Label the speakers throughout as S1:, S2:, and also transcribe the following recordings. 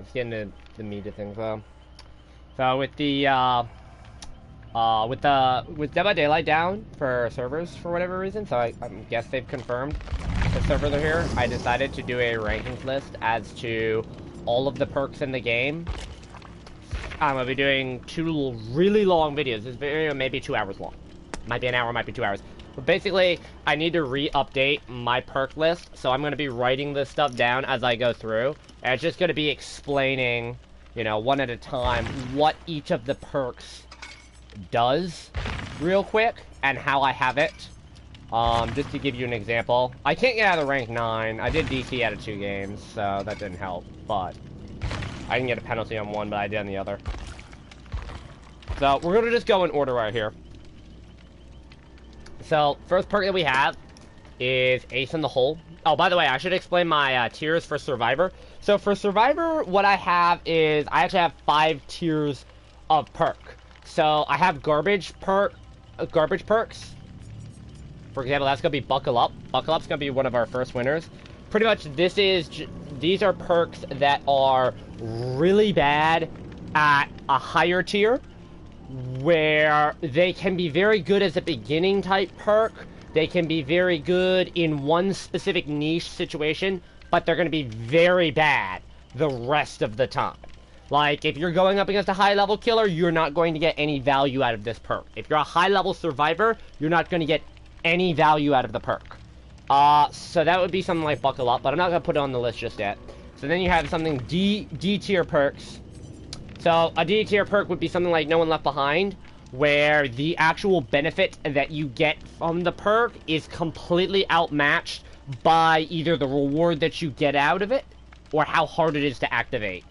S1: let's get into the meat of things though. So with the with Dead by Daylight down for servers for whatever reason, so I guess they've confirmed the server they're here. I decided to do a rankings list as to all of the perks in the game. I'm gonna be doing 2 really long videos. This video may be 2 hours long. Might be an hour, might be 2 hours. But basically, I need to re-update my perk list, so I'm gonna be writing this stuff down as I go through. And it's just gonna be explaining, you know, one at a time, what each of the perks does real quick and how I have it. Just to give you an example, I can't get out of rank 9. I did DC out of 2 games, so that didn't help, but I didn't get a penalty on one, but I did on the other. So we're gonna just go in order right here. So first perk that we have is Ace in the Hole. Oh, by the way, I should explain my tiers for Survivor. So for Survivor, what I have is I actually have 5 tiers of perk. So I have garbage perks. For example, that's gonna be Buckle Up. Buckle Up's gonna be one of our first winners. Pretty much, these are perks that are really bad at a higher tier, where they can be very good as a beginning type perk. They can be very good in one specific niche situation, but they're going to be very bad the rest of the time. Like, if you're going up against a high level killer, you're not going to get any value out of this perk. If you're a high level survivor, you're not going to get any value out of the perk. So that would be something like Buckle Up, but I'm not going to put it on the list just yet. So then you have something D tier perks. So a D tier perk would be something like No One Left Behind, where the actual benefit that you get from the perk is completely outmatched by either the reward that you get out of it or how hard it is to activate.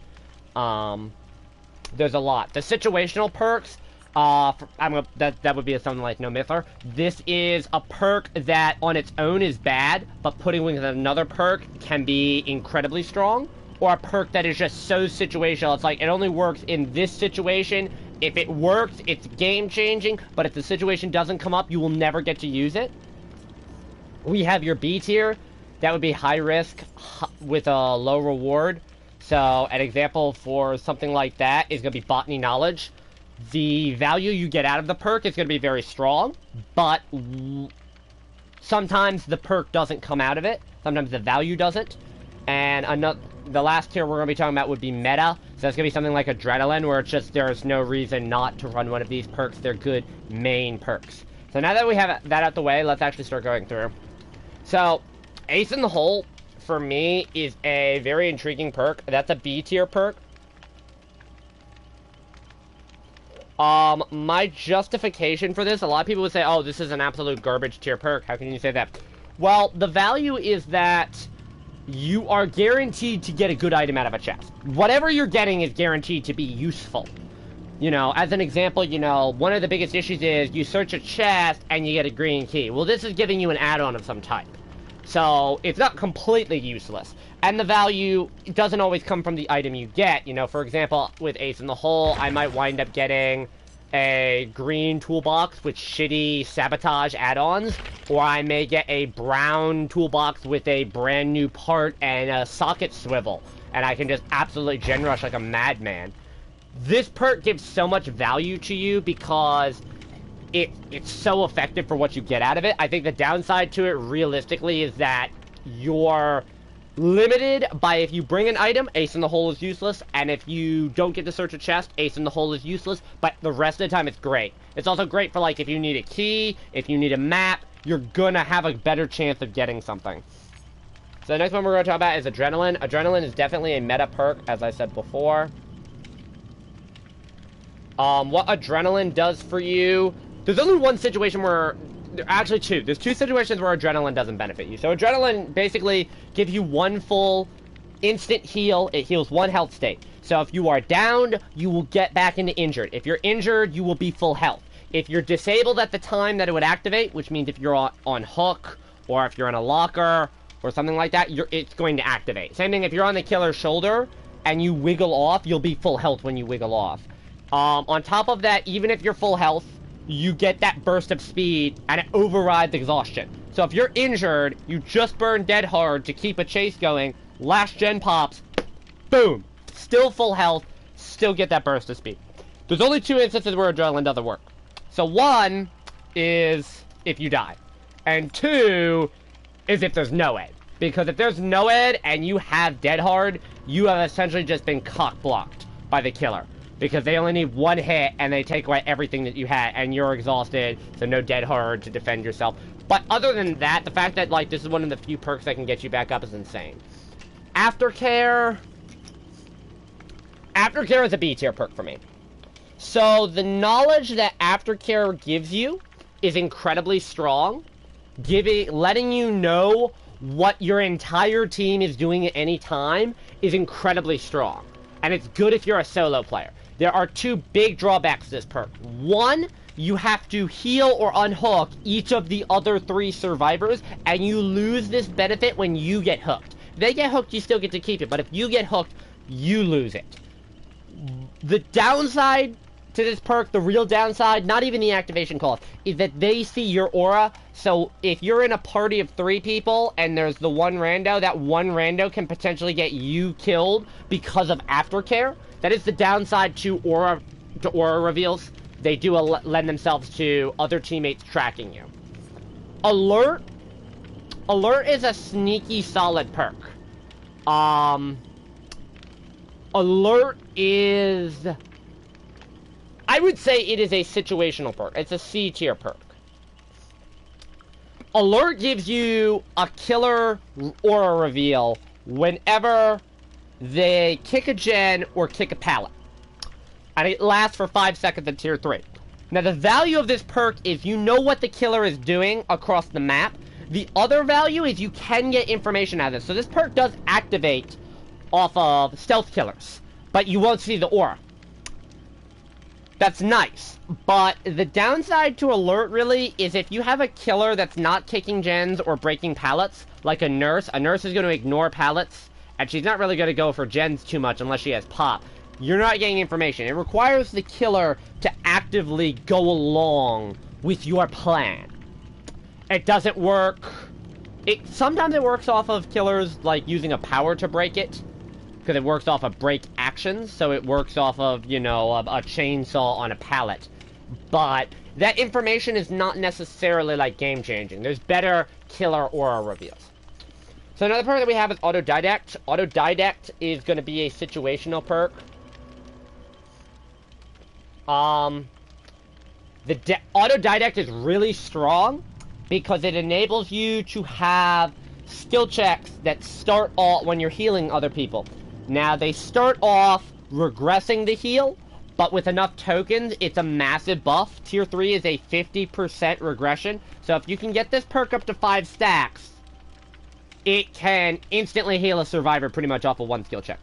S1: There's a lot. The situational perks, that would be something like No Mythler. This is a perk that on its own is bad, but putting with another perk can be incredibly strong. Or a perk that is just so situational. It's like, it only works in this situation. If it works, it's game-changing. But if the situation doesn't come up, you will never get to use it. We have your B tier. That would be high risk with a low reward. So, an example for something like that is going to be Botany Knowledge. The value you get out of the perk is going to be very strong. But sometimes the perk doesn't come out of it. Sometimes the value doesn't. And the last tier we're going to be talking about would be meta. So that's going to be something like Adrenaline, where it's just there's no reason not to run one of these perks. They're good main perks. So now that we have that out the way, let's actually start going through. So, Ace in the Hole, for me, is a very intriguing perk. That's a B tier perk. My justification for this, a lot of people would say, oh, this is an absolute garbage tier perk. How can you say that? Well, the value is that you are guaranteed to get a good item out of a chest. Whatever you're getting is guaranteed to be useful. You know, as an example, you know, one of the biggest issues is you search a chest and you get a green key. Well, this is giving you an add-on of some type. So, it's not completely useless. And the value doesn't always come from the item you get. You know, for example, with Ace in the Hole, I might wind up getting a green toolbox with shitty sabotage add-ons, or I may get a brown toolbox with a brand new part and a socket swivel, and I can just absolutely gen rush like a madman. This perk gives so much value to you because it's so effective for what you get out of it. I think the downside to it, realistically, is that you're limited by if you bring an item, Ace in the Hole is useless, and if you don't get to search a chest, Ace in the Hole is useless, but the rest of the time it's great. It's also great for, like, if you need a key, if you need a map, you're gonna have a better chance of getting something. So the next one we're gonna talk about is Adrenaline. Adrenaline is definitely a meta perk, as I said before. What Adrenaline does for you, there's only one situation where, actually two. There's 2 situations where Adrenaline doesn't benefit you. So Adrenaline basically gives you one full instant heal. It heals 1 health state. So if you are downed, you will get back into injured. If you're injured, you will be full health. If you're disabled at the time that it would activate, which means if you're on hook, or if you're in a locker, or something like that, it's going to activate. Same thing if you're on the killer's shoulder, and you wiggle off, you'll be full health when you wiggle off. On top of that, even if you're full health, you get that burst of speed, and it overrides exhaustion. So if you're injured, you just burn dead hard to keep a chase going, last gen pops, boom, still full health, still get that burst of speed. There's only 2 instances where adrenaline doesn't work. So 1 is if you die, and 2 is if there's no ed. Because if there's no ed and you have dead hard, you have essentially just been cock-blocked by the killer. Because they only need 1 hit and they take away everything that you had, and you're exhausted, so no dead hard to defend yourself. But other than that, the fact that, like, this is one of the few perks that can get you back up is insane. Aftercare... Aftercare is a B tier perk for me. So, the knowledge that Aftercare gives you is incredibly strong. Letting you know what your entire team is doing at any time is incredibly strong. And it's good if you're a solo player. There are 2 big drawbacks to this perk. 1, you have to heal or unhook each of the other 3 survivors, and you lose this benefit when you get hooked. If they get hooked, you still get to keep it, but if you get hooked, you lose it. The downside to this perk, the real downside, not even the activation cost, is that they see your aura. So if you're in a party of 3 people and there's the 1 rando, that 1 rando can potentially get you killed because of Aftercare. That is the downside to aura reveals. They do lend themselves to other teammates tracking you. Alert. Alert is a sneaky solid perk. Alert is... I would say it is a situational perk. It's a C tier perk. Alert gives you a killer aura reveal whenever they kick a gen or kick a pallet. And it lasts for 5 seconds in tier 3. Now the value of this perk is you know what the killer is doing across the map. The other value is you can get information out of this. So this perk does activate off of stealth killers, but you won't see the aura. That's nice, but the downside to Alert, really, is if you have a killer that's not kicking gens or breaking pallets, like a nurse is going to ignore pallets, and she's not really going to go for gens too much unless she has pop. You're not getting information. It requires the killer to actively go along with your plan. It doesn't work... Sometimes it works off of killers, like, using a power to break it. Because it works off of break actions, so it works off of, you know, a chainsaw on a pallet. But that information is not necessarily, like, game-changing. There's better killer aura reveals. So another perk that we have is Autodidact. Autodidact is going to be a situational perk. Autodidact is really strong because it enables you to have skill checks that start off when you're healing other people. Now, they start off regressing the heal, but with enough tokens, it's a massive buff. Tier 3 is a 50% regression, so if you can get this perk up to 5 stacks, it can instantly heal a survivor pretty much off of 1 skill check.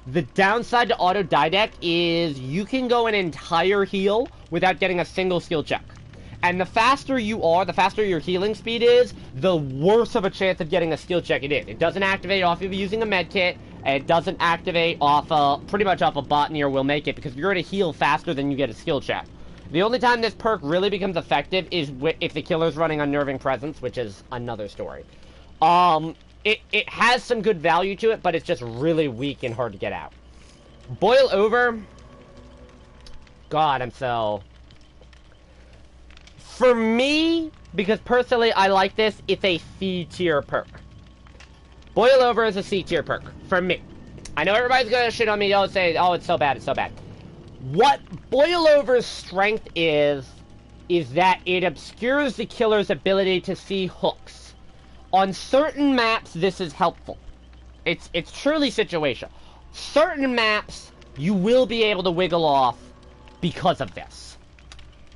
S1: The downside to Autodidact is you can go an entire heal without getting a single skill check. And the faster you are, the faster your healing speed is, the worse of a chance of getting a skill check it is. It doesn't activate off of using a med kit, and it doesn't activate off pretty much off of Botany or Will Make It, because you're going to heal faster than you get a skill check. The only time this perk really becomes effective is if the killer's running Unnerving Presence, which is another story. It has some good value to it, but it's just really weak and hard to get out. Boil Over. God, I'm so... For me, because personally I like this, it's a C tier perk. Boil Over is a C tier perk, for me. I know everybody's gonna shit on me, say, oh, it's so bad, it's so bad. What Boil Over's strength is that it obscures the killer's ability to see hooks. On certain maps, this is helpful. It's truly situational. Certain maps, you will be able to wiggle off because of this.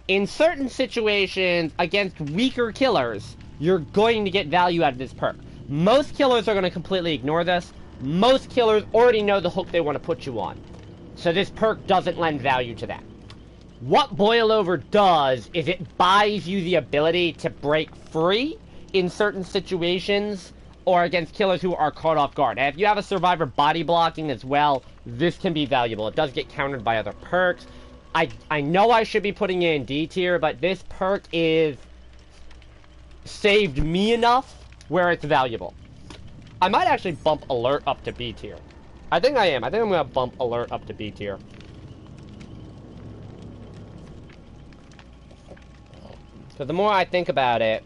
S1: In certain situations, against weaker killers, you're going to get value out of this perk. Most killers are going to completely ignore this. Most killers already know the hook they want to put you on. So this perk doesn't lend value to that. What Boil Over does is it buys you the ability to break free in certain situations or against killers who are caught off guard. And if you have a survivor body blocking as well, this can be valuable. It does get countered by other perks. I know I should be putting it in D tier, but this perk is saved me enough where it's valuable. I might actually bump Alert up to B tier. I think I am. I think I'm gonna bump alert up to B tier. So the more I think about it,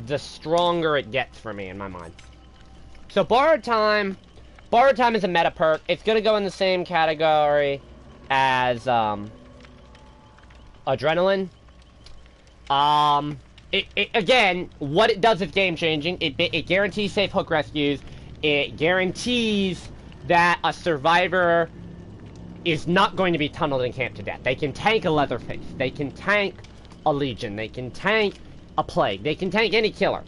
S1: the stronger it gets for me in my mind. So Borrowed Time is a meta perk. It's gonna go in the same category as Adrenaline. Again, what it does is game changing. It guarantees safe hook rescues. It guarantees that a survivor is not going to be tunneled and camped to death. They can tank a Leatherface. They can tank a Legion. They can tank a Plague. They can tank any killer.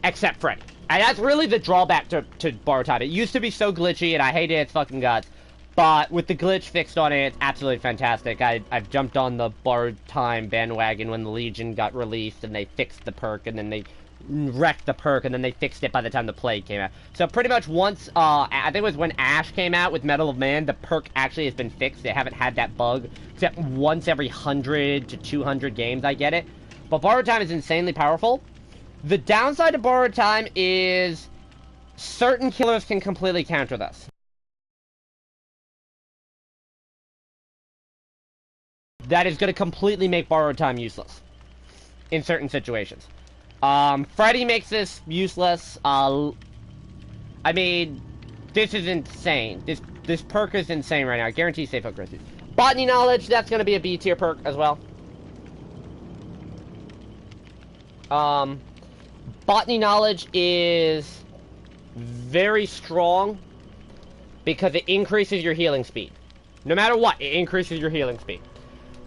S1: Except Freddy. And that's really the drawback to Borrowed Time. It used to be so glitchy, and I hated its fucking guts. But with the glitch fixed on it, it's absolutely fantastic. I've jumped on the Borrowed Time bandwagon when the Legion got released, and they fixed the perk, and then they wrecked the perk, and then they fixed it by the time the Plague came out. So pretty much once, I think it was when Ash came out with Medal of Man, the perk actually has been fixed. They haven't had that bug, except once every 100 to 200 games I get it. But Borrowed Time is insanely powerful. The downside of Borrowed Time is certain killers can completely counter this. That is going to completely make Borrowed Time useless in certain situations. Freddy makes this useless. I mean, this is insane. This perk is insane right now. I guarantee safe hook rescue. Botany Knowledge, that's going to be a B tier perk as well. Botany Knowledge is very strong because it increases your healing speed. No matter what, it increases your healing speed.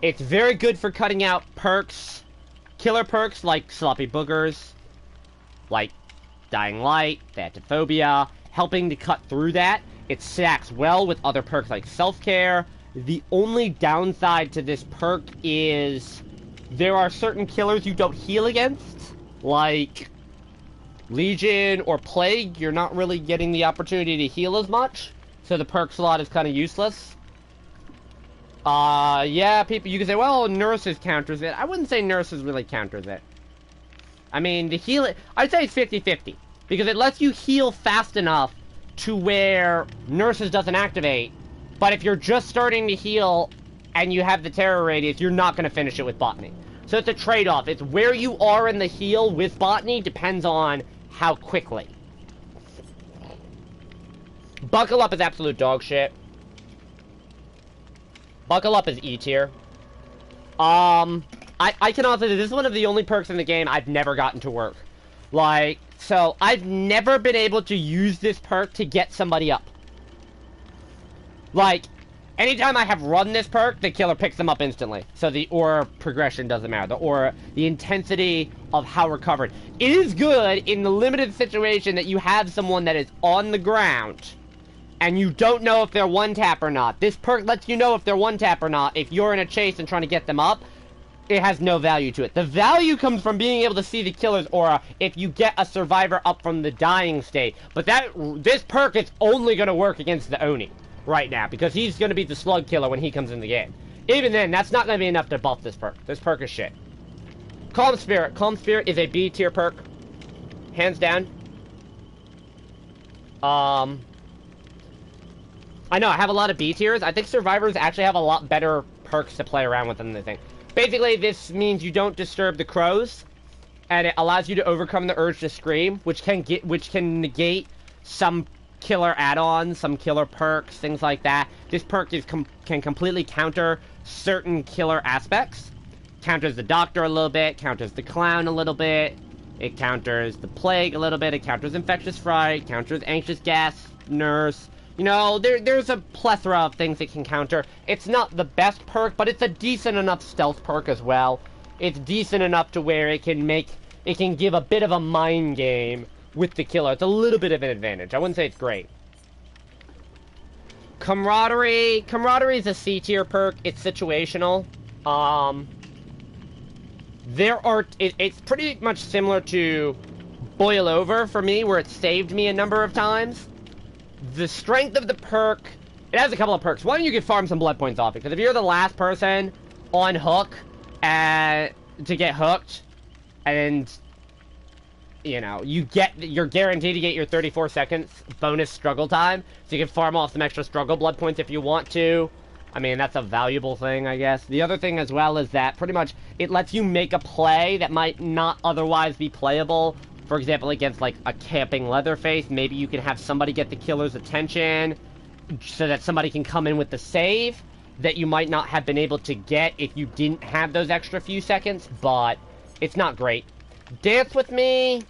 S1: It's very good for cutting out perks, killer perks like Sloppy Boogers, like Dying Light, Phatophobia, helping to cut through that. It stacks well with other perks like Self-Care. The only downside to this perk is there are certain killers you don't heal against, like Legion or Plague. You're not really getting the opportunity to heal as much, so the perk slot is kind of useless. Yeah, people, you can say, well, Nurses counters it. I wouldn't say Nurses really counters it. I mean, the heal, I'd say it's 50-50, because it lets you heal fast enough to where Nurses doesn't activate, but if you're just starting to heal and you have the terror radius, you're not going to finish it with Botany. So it's a trade-off. It's where you are in the heal with Botany depends on how quickly. Buckle Up is absolute dog shit. Buckle Up is E tier. I can also say this is one of the only perks in the game I've never gotten to work. Like, so I've never been able to use this perk to get somebody up. Like, anytime I have run this perk, the killer picks them up instantly. So the aura progression doesn't matter. The aura, the intensity of how recovered. It is good in the limited situation that you have someone that is on the ground and you don't know if they're one-tap or not. This perk lets you know if they're one-tap or not. If you're in a chase and trying to get them up, it has no value to it. The value comes from being able to see the killer's aura if you get a survivor up from the dying state. But this perk is only going to work against the Oni right now, because he's going to be the slug killer when he comes in the game. Even then, that's not going to be enough to buff this perk. This perk is shit. Calm Spirit. Calm Spirit is a B tier perk. Hands down. I know, I have a lot of B tiers. I think survivors actually have a lot better perks to play around with than they think. Basically, this means you don't disturb the crows, and it allows you to overcome the urge to scream, which can negate some killer add-ons, some killer perks, things like that. This perk can completely counter certain killer aspects. Counters the Doctor a little bit, counters the Clown a little bit, it counters the Plague a little bit, it counters Infectious Fright, counters Anxious Gas, Nurse. You know, there's a plethora of things it can counter. It's not the best perk, but it's a decent enough stealth perk as well. It's decent enough to where it can give a bit of a mind game with the killer. It's a little bit of an advantage. I wouldn't say it's great. Camaraderie. Camaraderie is a C tier perk. It's situational. It's pretty much similar to Boil Over for me, where it saved me a number of times. The strength of the perk, it has a couple of perks. One, you can farm some blood points off it, because if you're the last person on hook to get hooked, and you know, you're guaranteed to get your 34 seconds bonus struggle time, so you can farm off some extra struggle blood points if you want to. I mean, that's a valuable thing, I guess. The other thing as well is that pretty much it lets you make a play that might not otherwise be playable. For example, against like a camping Leatherface, maybe you can have somebody get the killer's attention so that somebody can come in with the save that you might not have been able to get if you didn't have those extra few seconds, but it's not great. Dance With Me.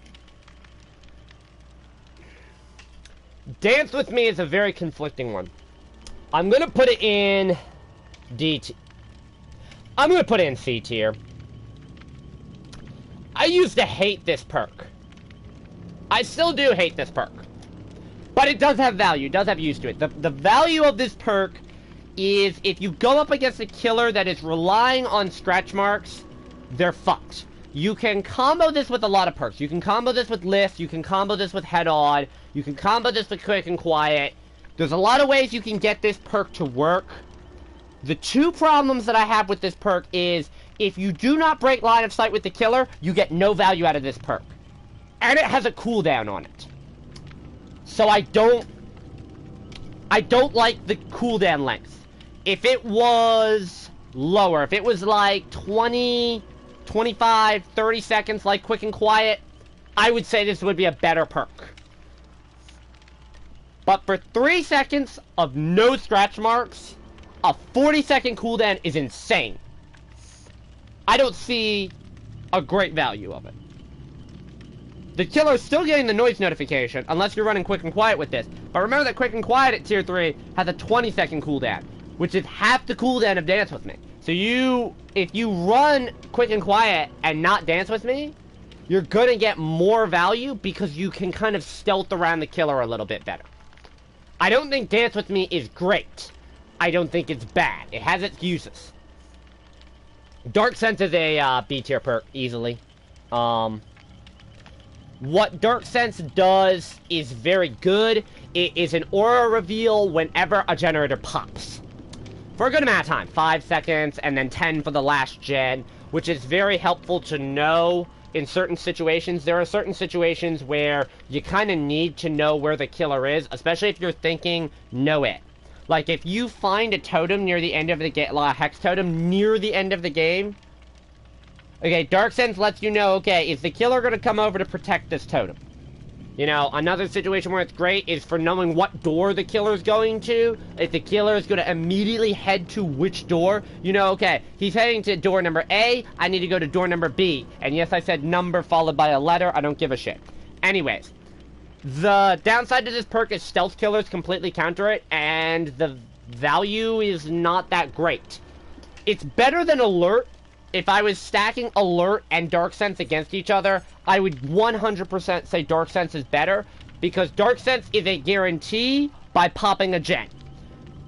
S1: Dance With Me is a very conflicting one. I'm gonna put it in I'm gonna put it in C tier. I used to hate this perk. I still do hate this perk. But it does have value, it does have use to it. The value of this perk is if you go up against a killer that is relying on stretch marks, they're fucked. You can combo this with a lot of perks. You can combo this with lift, you can combo this with head-on, you can combo this with quick and quiet. There's a lot of ways you can get this perk to work. The two problems that I have with this perk is, if you do not break line of sight with the killer, you get no value out of this perk. And it has a cooldown on it. So I don't like the cooldown length. If it was lower, if it was like 20, 25, 30 seconds like quick and quiet, I would say this would be a better perk. But for 3 seconds of no scratch marks, a 40-second cooldown is insane. I don't see a great value of it. The killer's still getting the noise notification, unless you're running quick and quiet with this. But remember that quick and quiet at tier 3 has a 20-second cooldown, which is half the cooldown of Dance With Me. So if you run quick and quiet and not Dance With Me, you're gonna get more value because you can kind of stealth around the killer a little bit better. I don't think Dance With Me is great. I don't think it's bad. It has its uses. Dark Sense is a B tier perk, easily. What Dark Sense does is very good. It is an aura reveal whenever a generator pops. For a good amount of time. 5 seconds, and then 10 for the last gen, which is very helpful to know in certain situations. There are certain situations where you kind of need to know where the killer is, especially if you're thinking, know it. Like, if you find a totem near the end of the game, like a hex totem near the end of the game, okay, Dark Sense lets you know, okay, is the killer going to come over to protect this totem? You know, another situation where it's great is for knowing what door the killer's going to. If the killer is going to immediately head to which door, you know, okay, he's heading to door number A, I need to go to door number B. And yes, I said number followed by a letter, I don't give a shit. Anyways, the downside to this perk is stealth killers completely counter it, and the value is not that great. It's better than alert. If I was stacking alert and Dark Sense against each other, I would 100% say Dark Sense is better, because Dark Sense is a guarantee by popping a gen.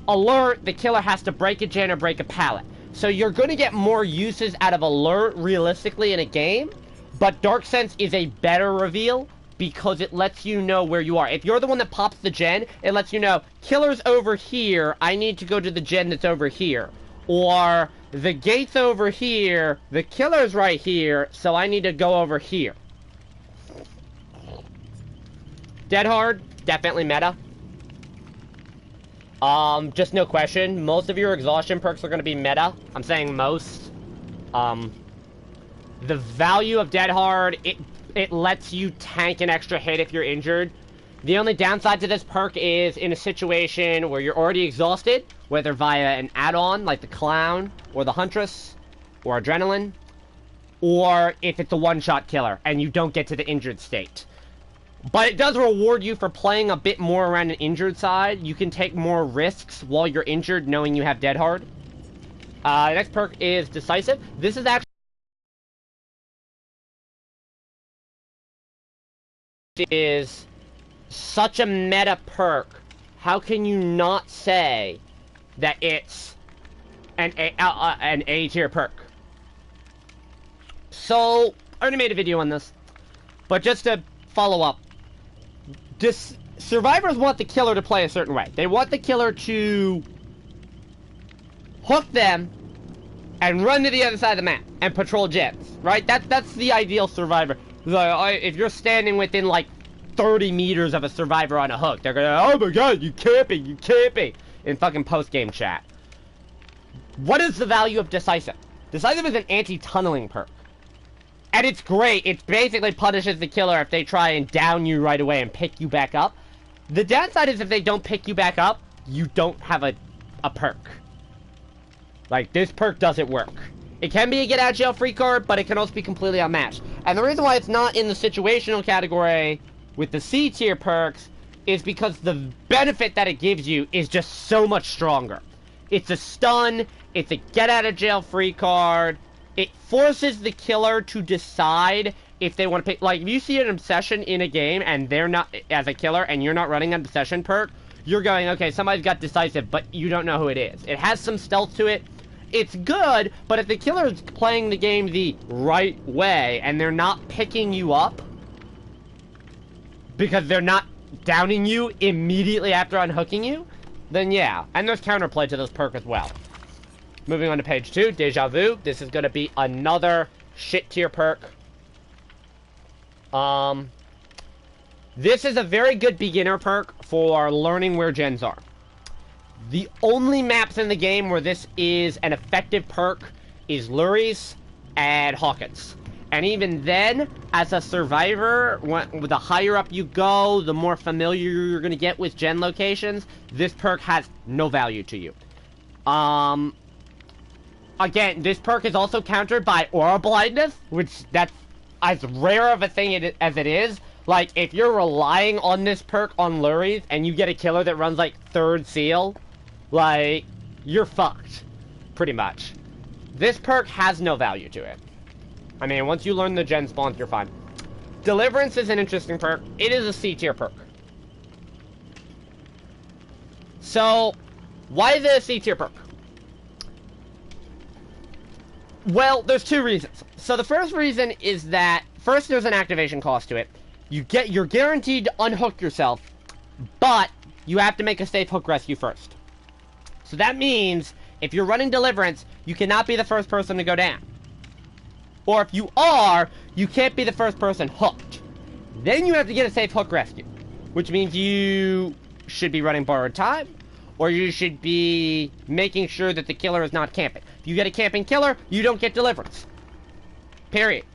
S1: Alert, the killer has to break a gen or break a pallet. So you're going to get more uses out of alert realistically in a game, but Dark Sense is a better reveal because it lets you know where you are. If you're the one that pops the gen, it lets you know, killer's over here, I need to go to the gen that's over here. Or, the gate's over here, the killer's right here, so I need to go over here. Dead Hard, definitely meta. Just no question. Most of your exhaustion perks are going to be meta. I'm saying most. The value of Dead Hard, it lets you tank an extra hit if you're injured. The only downside to this perk is in a situation where you're already exhausted, whether via an add-on like the Clown or the Huntress or Adrenaline, or if it's a one-shot killer and you don't get to the injured state. But it does reward you for playing a bit more around an injured side. You can take more risks while you're injured knowing you have Dead Hard. The next perk is Decisive. This is actually such a meta perk. How can you not say that it's an A tier perk? So, I already made a video on this, but just to follow up, survivors want the killer to play a certain way. They want the killer to hook them and run to the other side of the map and patrol gens, right? That's the ideal survivor. Like, if you're standing within, like, 30 meters of a survivor on a hook, they're gonna, oh my god, you camping, in fucking post-game chat. What is the value of Decisive? Decisive is an anti-tunneling perk. And it's great. It basically punishes the killer if they try and down you right away and pick you back up. The downside is if they don't pick you back up, you don't have a perk. Like, this perk doesn't work. It can be a get out of jail free card, but it can also be completely unmatched. And the reason why it's not in the situational category with the C tier perks is because the benefit that it gives you is just so much stronger. It's a stun, it's a get out of jail free card, it forces the killer to decide if they want to pick, like, if you see an obsession in a game and they're not, as a killer, and you're not running an obsession perk, you're going, okay, somebody's got Decisive, but you don't know who it is. It has some stealth to it. It's good, but if the killer is playing the game the right way and they're not picking you up because they're not downing you immediately after unhooking you, then yeah. And there's counterplay to this perk as well. Moving on to page 2, Deja Vu. This is going to be another shit tier perk. This is a very good beginner perk for learning where gens are. The only maps in the game where this is an effective perk is Luries and Hawkins. And even then, as a survivor, the higher up you go, the more familiar you're going to get with gen locations, this perk has no value to you. Again, this perk is also countered by Aura Blindness, which that's as rare of a thing as it is. Like, if you're relying on this perk on Luries and you get a killer that runs like 3rd seal, like, you're fucked, pretty much. This perk has no value to it. I mean, once you learn the gen spawns, you're fine. Deliverance is an interesting perk. It is a C tier perk. So, why is it a C tier perk? Well, there's 2 reasons. So the first reason is that, first, there's an activation cost to it. You're guaranteed to unhook yourself, but you have to make a safe hook rescue first. So that means, if you're running Deliverance, you cannot be the first person to go down. Or if you are, you can't be the first person hooked. Then you have to get a safe hook rescue, which means you should be running borrowed time, or you should be making sure that the killer is not camping. If you get a camping killer, you don't get Deliverance. Period.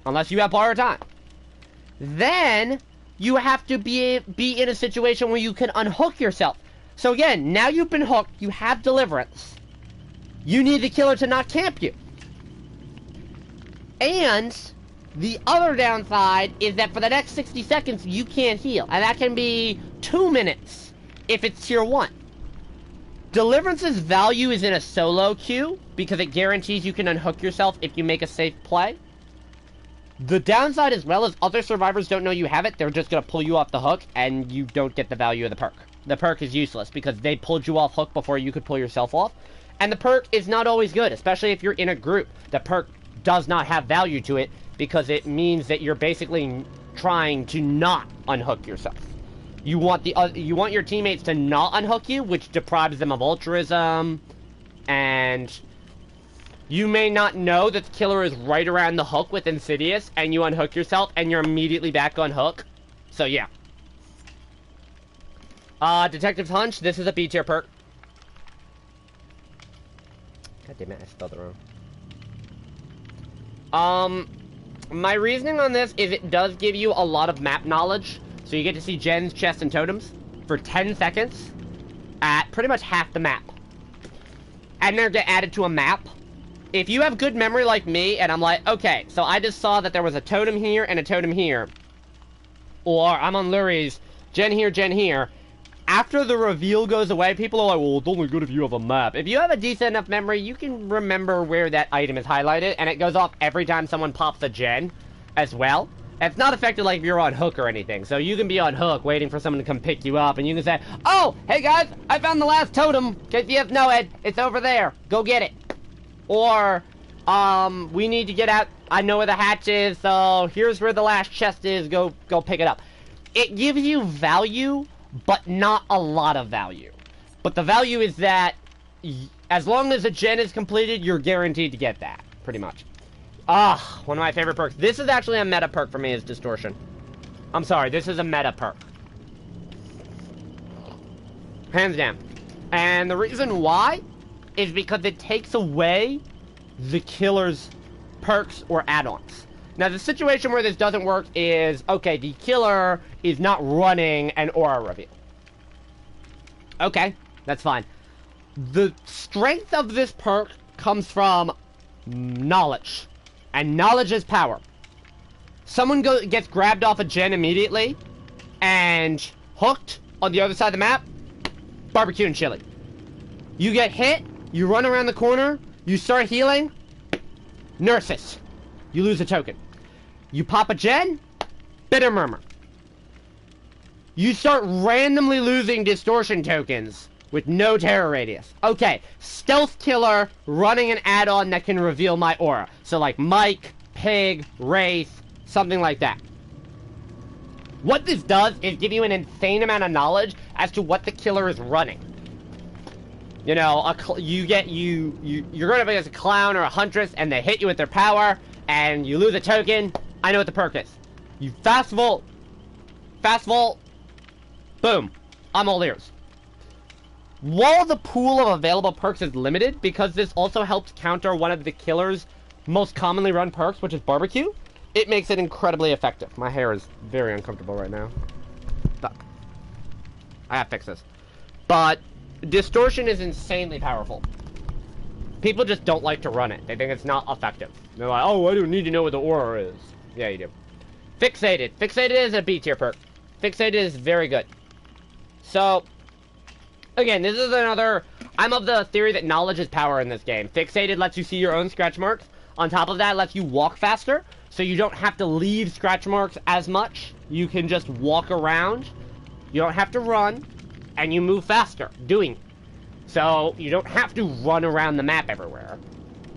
S1: Unless you have borrowed time. Then, you have to be in a situation where you can unhook yourself. So again, now you've been hooked, you have Deliverance. You need the killer to not camp you. And the other downside is that for the next 60 seconds, you can't heal. And that can be 2 minutes if it's tier 1. Deliverance's value is in a solo queue because it guarantees you can unhook yourself if you make a safe play. The downside as well is other survivors don't know you have it. They're just going to pull you off the hook and you don't get the value of the perk. The perk is useless because they pulled you off hook before you could pull yourself off. And the perk is not always good, especially if you're in a group. The perk does not have value to it because it means that you're basically trying to not unhook yourself. You want your teammates to not unhook you, which deprives them of altruism, and you may not know that the killer is right around the hook with Insidious, and you unhook yourself, and you're immediately back on hook. So yeah. Detective's Hunch. This is a B tier perk. God damn it, I spelled it wrong. My reasoning on this is it does give you a lot of map knowledge. So you get to see gens, chests, and totems for 10 seconds at pretty much half the map. And they're get added to a map. If you have good memory like me, and I'm like, okay, so I just saw that there was a totem here and a totem here. Or I'm on Luries, gen here. After the reveal goes away, people are like, well, it's only good if you have a map. If you have a decent enough memory, you can remember where that item is highlighted, and it goes off every time someone pops a gen as well. It's not affected like if you're on hook or anything. So you can be on hook waiting for someone to come pick you up, and you can say, oh, hey guys, I found the last totem. In case you have no head, it's over there. Go get it. Or, we need to get out. I know where the hatch is, so here's where the last chest is. Go pick it up. It gives you value, but not a lot of value. But the value is that as long as a gen is completed, you're guaranteed to get that, pretty much. Ah, one of my favorite perks. This is actually a meta perk for me, is Distortion. I'm sorry, this is a meta perk. Hands down. And the reason why is because it takes away the killer's perks or add-ons. Now, the situation where this doesn't work is, okay, the killer is not running an aura reveal. Okay, that's fine. The strength of this perk comes from knowledge. And knowledge is power. Someone gets grabbed off a gen immediately and hooked on the other side of the map, barbecue and chili. You get hit, you run around the corner, you start healing, nurses. You lose a token. You pop a gen, bitter murmur. You start randomly losing distortion tokens with no terror radius. Okay, stealth killer running an add-on that can reveal my aura. So like Mike, Pig, Wraith, something like that. What this does is give you an insane amount of knowledge as to what the killer is running. You know, you're going up against a clown or a huntress, and they hit you with their power, and you lose a token. I know what the perk is. You fast vault, boom, I'm all ears. While the pool of available perks is limited, because this also helps counter one of the killer's most commonly run perks, which is barbecue, it makes it incredibly effective. My hair is very uncomfortable right now. Fuck. I have to fix this. But Distortion is insanely powerful. People just don't like to run it. They think it's not effective. They're like, oh, I don't need to know what the aura is. Yeah, you do. Fixated. Fixated is a B tier perk. Fixated is very good. So, again, this is another... I'm of the theory that knowledge is power in this game. Fixated lets you see your own scratch marks. On top of that, lets you walk faster. So you don't have to leave scratch marks as much. You can just walk around. You don't have to run. And you move faster doing it. So you don't have to run around the map everywhere.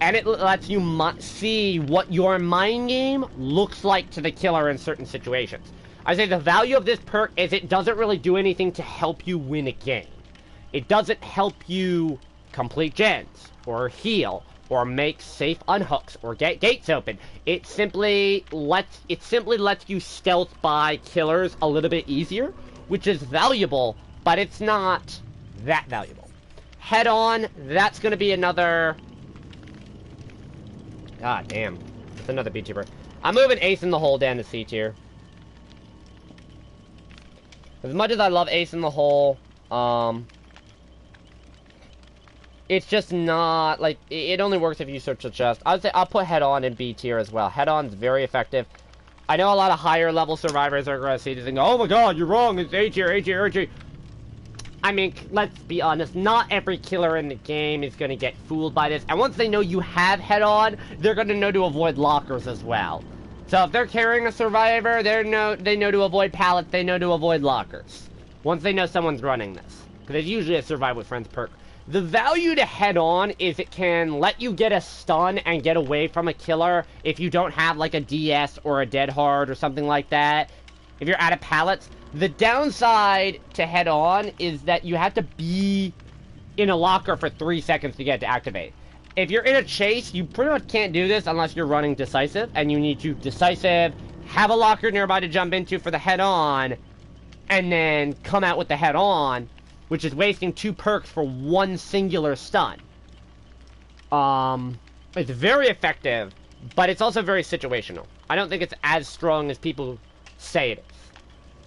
S1: And it lets you see what your mind game looks like to the killer in certain situations. I say the value of this perk is it doesn't really do anything to help you win a game. It doesn't help you complete gens, or heal, or make safe unhooks, or get gates open. It simply lets you stealth by killers a little bit easier, which is valuable, but it's not that valuable. Head on, that's going to be another... God damn. It's another B tier. I'm moving Ace in the Hole down to C tier. As much as I love Ace in the Hole, it's just not, like, it only works if you search the chest. I would say I'll put Head On in B tier as well. Head On's very effective. I know a lot of higher level survivors are going to see this and go, oh my god, you're wrong, it's A tier, A tier, A tier. I mean, let's be honest, not every killer in the game is going to get fooled by this. And once they know you have Head On, they're going to know to avoid lockers as well. So if they're carrying a survivor, they know to avoid pallets, they know to avoid lockers. Once they know someone's running this. Because it's usually a Survive with Friends perk. The value to Head On is it can let you get a stun and get away from a killer if you don't have like a DS or a Dead Hard or something like that. If you're out of pallets. The downside to Head On is that you have to be in a locker for 3 seconds to get it to activate. If you're in a chase, you pretty much can't do this unless you're running Decisive, and you need to Decisive, have a locker nearby to jump into for the Head On, and then come out with the Head On, which is wasting 2 perks for 1 singular stun. It's very effective, but it's also very situational. I don't think it's as strong as people say it is.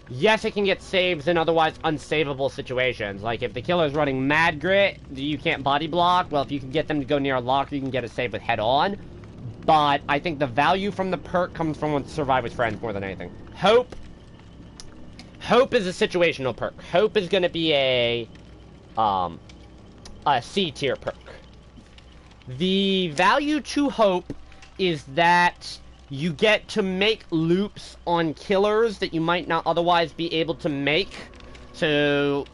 S1: Yes, it can get saves in otherwise unsavable situations. Like, if the killer's running Mad Grit, you can't body block. Well, if you can get them to go near a locker, you can get a save with Head On. But I think the value from the perk comes from Survive with Friends more than anything. Hope is a situational perk. Hope is going to be a C tier perk. The value to Hope is that you get to make loops on killers that you might not otherwise be able to make. So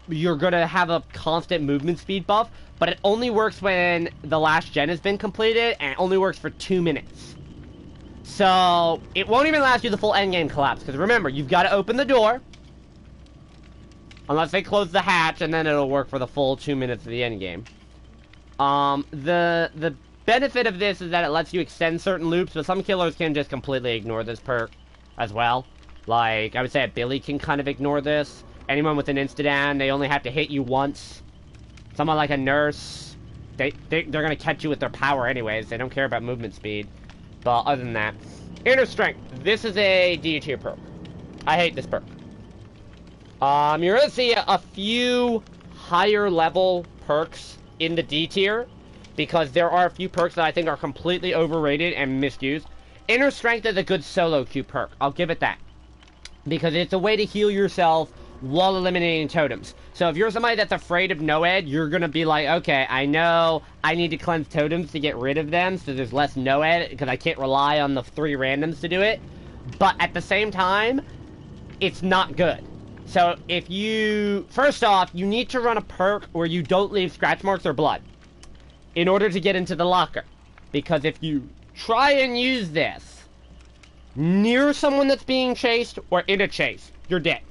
S1: you're going to have a constant movement speed buff, but it only works when the last gen has been completed, and it only works for 2 minutes. So it won't even last you the full endgame collapse, because remember, you've got to open the door, unless they close the hatch, and then it'll work for the full 2 minutes of the endgame. The benefit of this is that it lets you extend certain loops, but some killers can just completely ignore this perk as well. Like, I would say a Billy can kind of ignore this. Anyone with an insta-down, they only have to hit you once. Someone like a nurse, they're going to catch you with their power anyways. They don't care about movement speed. But other than that, inner strength. This is a D tier perk. I hate this perk. You're going to see a few higher level perks in the D tier, because there are a few perks that I think are completely overrated and misused. Inner strength is a good solo queue perk. I'll give it that. Because it's a way to heal yourself while eliminating totems. So if you're somebody that's afraid of Noed, you're going to be like, okay, I know I need to cleanse totems to get rid of them, so there's less Noed, because I can't rely on the 3 randoms to do it. But at the same time, it's not good. So if you... First off, you need to run a perk where you don't leave scratch marks or blood in order to get into the locker. Because if you try and use this near someone that's being chased or in a chase, you're dead.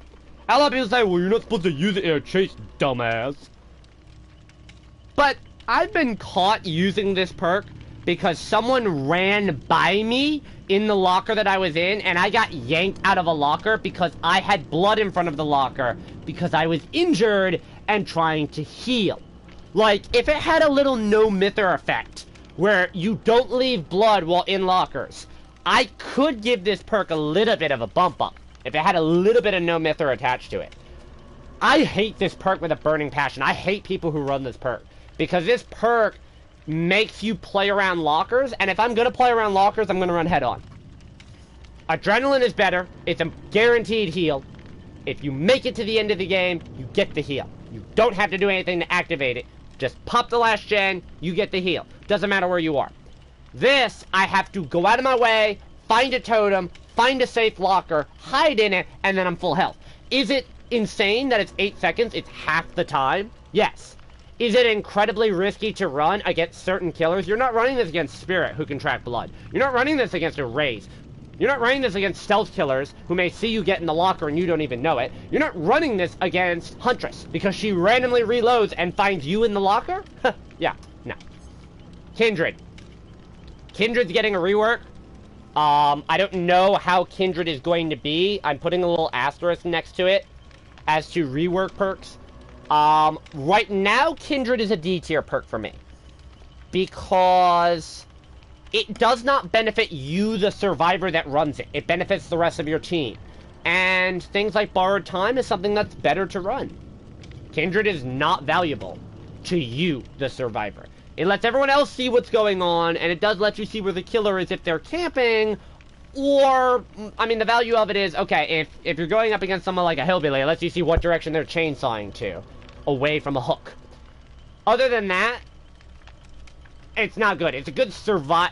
S1: A lot of people say, well, you're not supposed to use it in a chase, dumbass. But I've been caught using this perk because someone ran by me in the locker that I was in, and I got yanked out of a locker because I had blood in front of the locker because I was injured and trying to heal. Like, if it had a little no-mither effect, where you don't leave blood while in lockers, I could give this perk a little bit of a bump up, if it had a little bit of no-mither attached to it. I hate this perk with a burning passion. I hate people who run this perk, because this perk makes you play around lockers, and if I'm going to play around lockers, I'm going to run head-on. Adrenaline is better. It's a guaranteed heal. If you make it to the end of the game, you get the heal. You don't have to do anything to activate it. Just pop the last gen, you get the heal. Doesn't matter where you are. This, I have to go out of my way, find a totem, find a safe locker, hide in it, and then I'm full health. Is it insane that it's 8 seconds? It's half the time? Yes. Is it incredibly risky to run against certain killers? You're not running this against Spirit, who can track blood. You're not running this against a Raze. You're not running this against stealth killers, who may see you get in the locker and you don't even know it. You're not running this against Huntress, because she randomly reloads and finds you in the locker? Yeah, no. Kindred. Kindred's getting a rework. I don't know how Kindred is going to be. I'm putting a little asterisk next to it as to rework perks. Right now, Kindred is a D tier perk for me, because it does not benefit you, the survivor that runs it. It benefits the rest of your team. And things like Borrowed Time is something that's better to run. Kindred is not valuable to you, the survivor. It lets everyone else see what's going on, and it does let you see where the killer is if they're camping, or, I mean, the value of it is, okay, if you're going up against someone like a hillbilly, it lets you see what direction they're chainsawing to, away from a hook. Other than that, it's not good. It's a good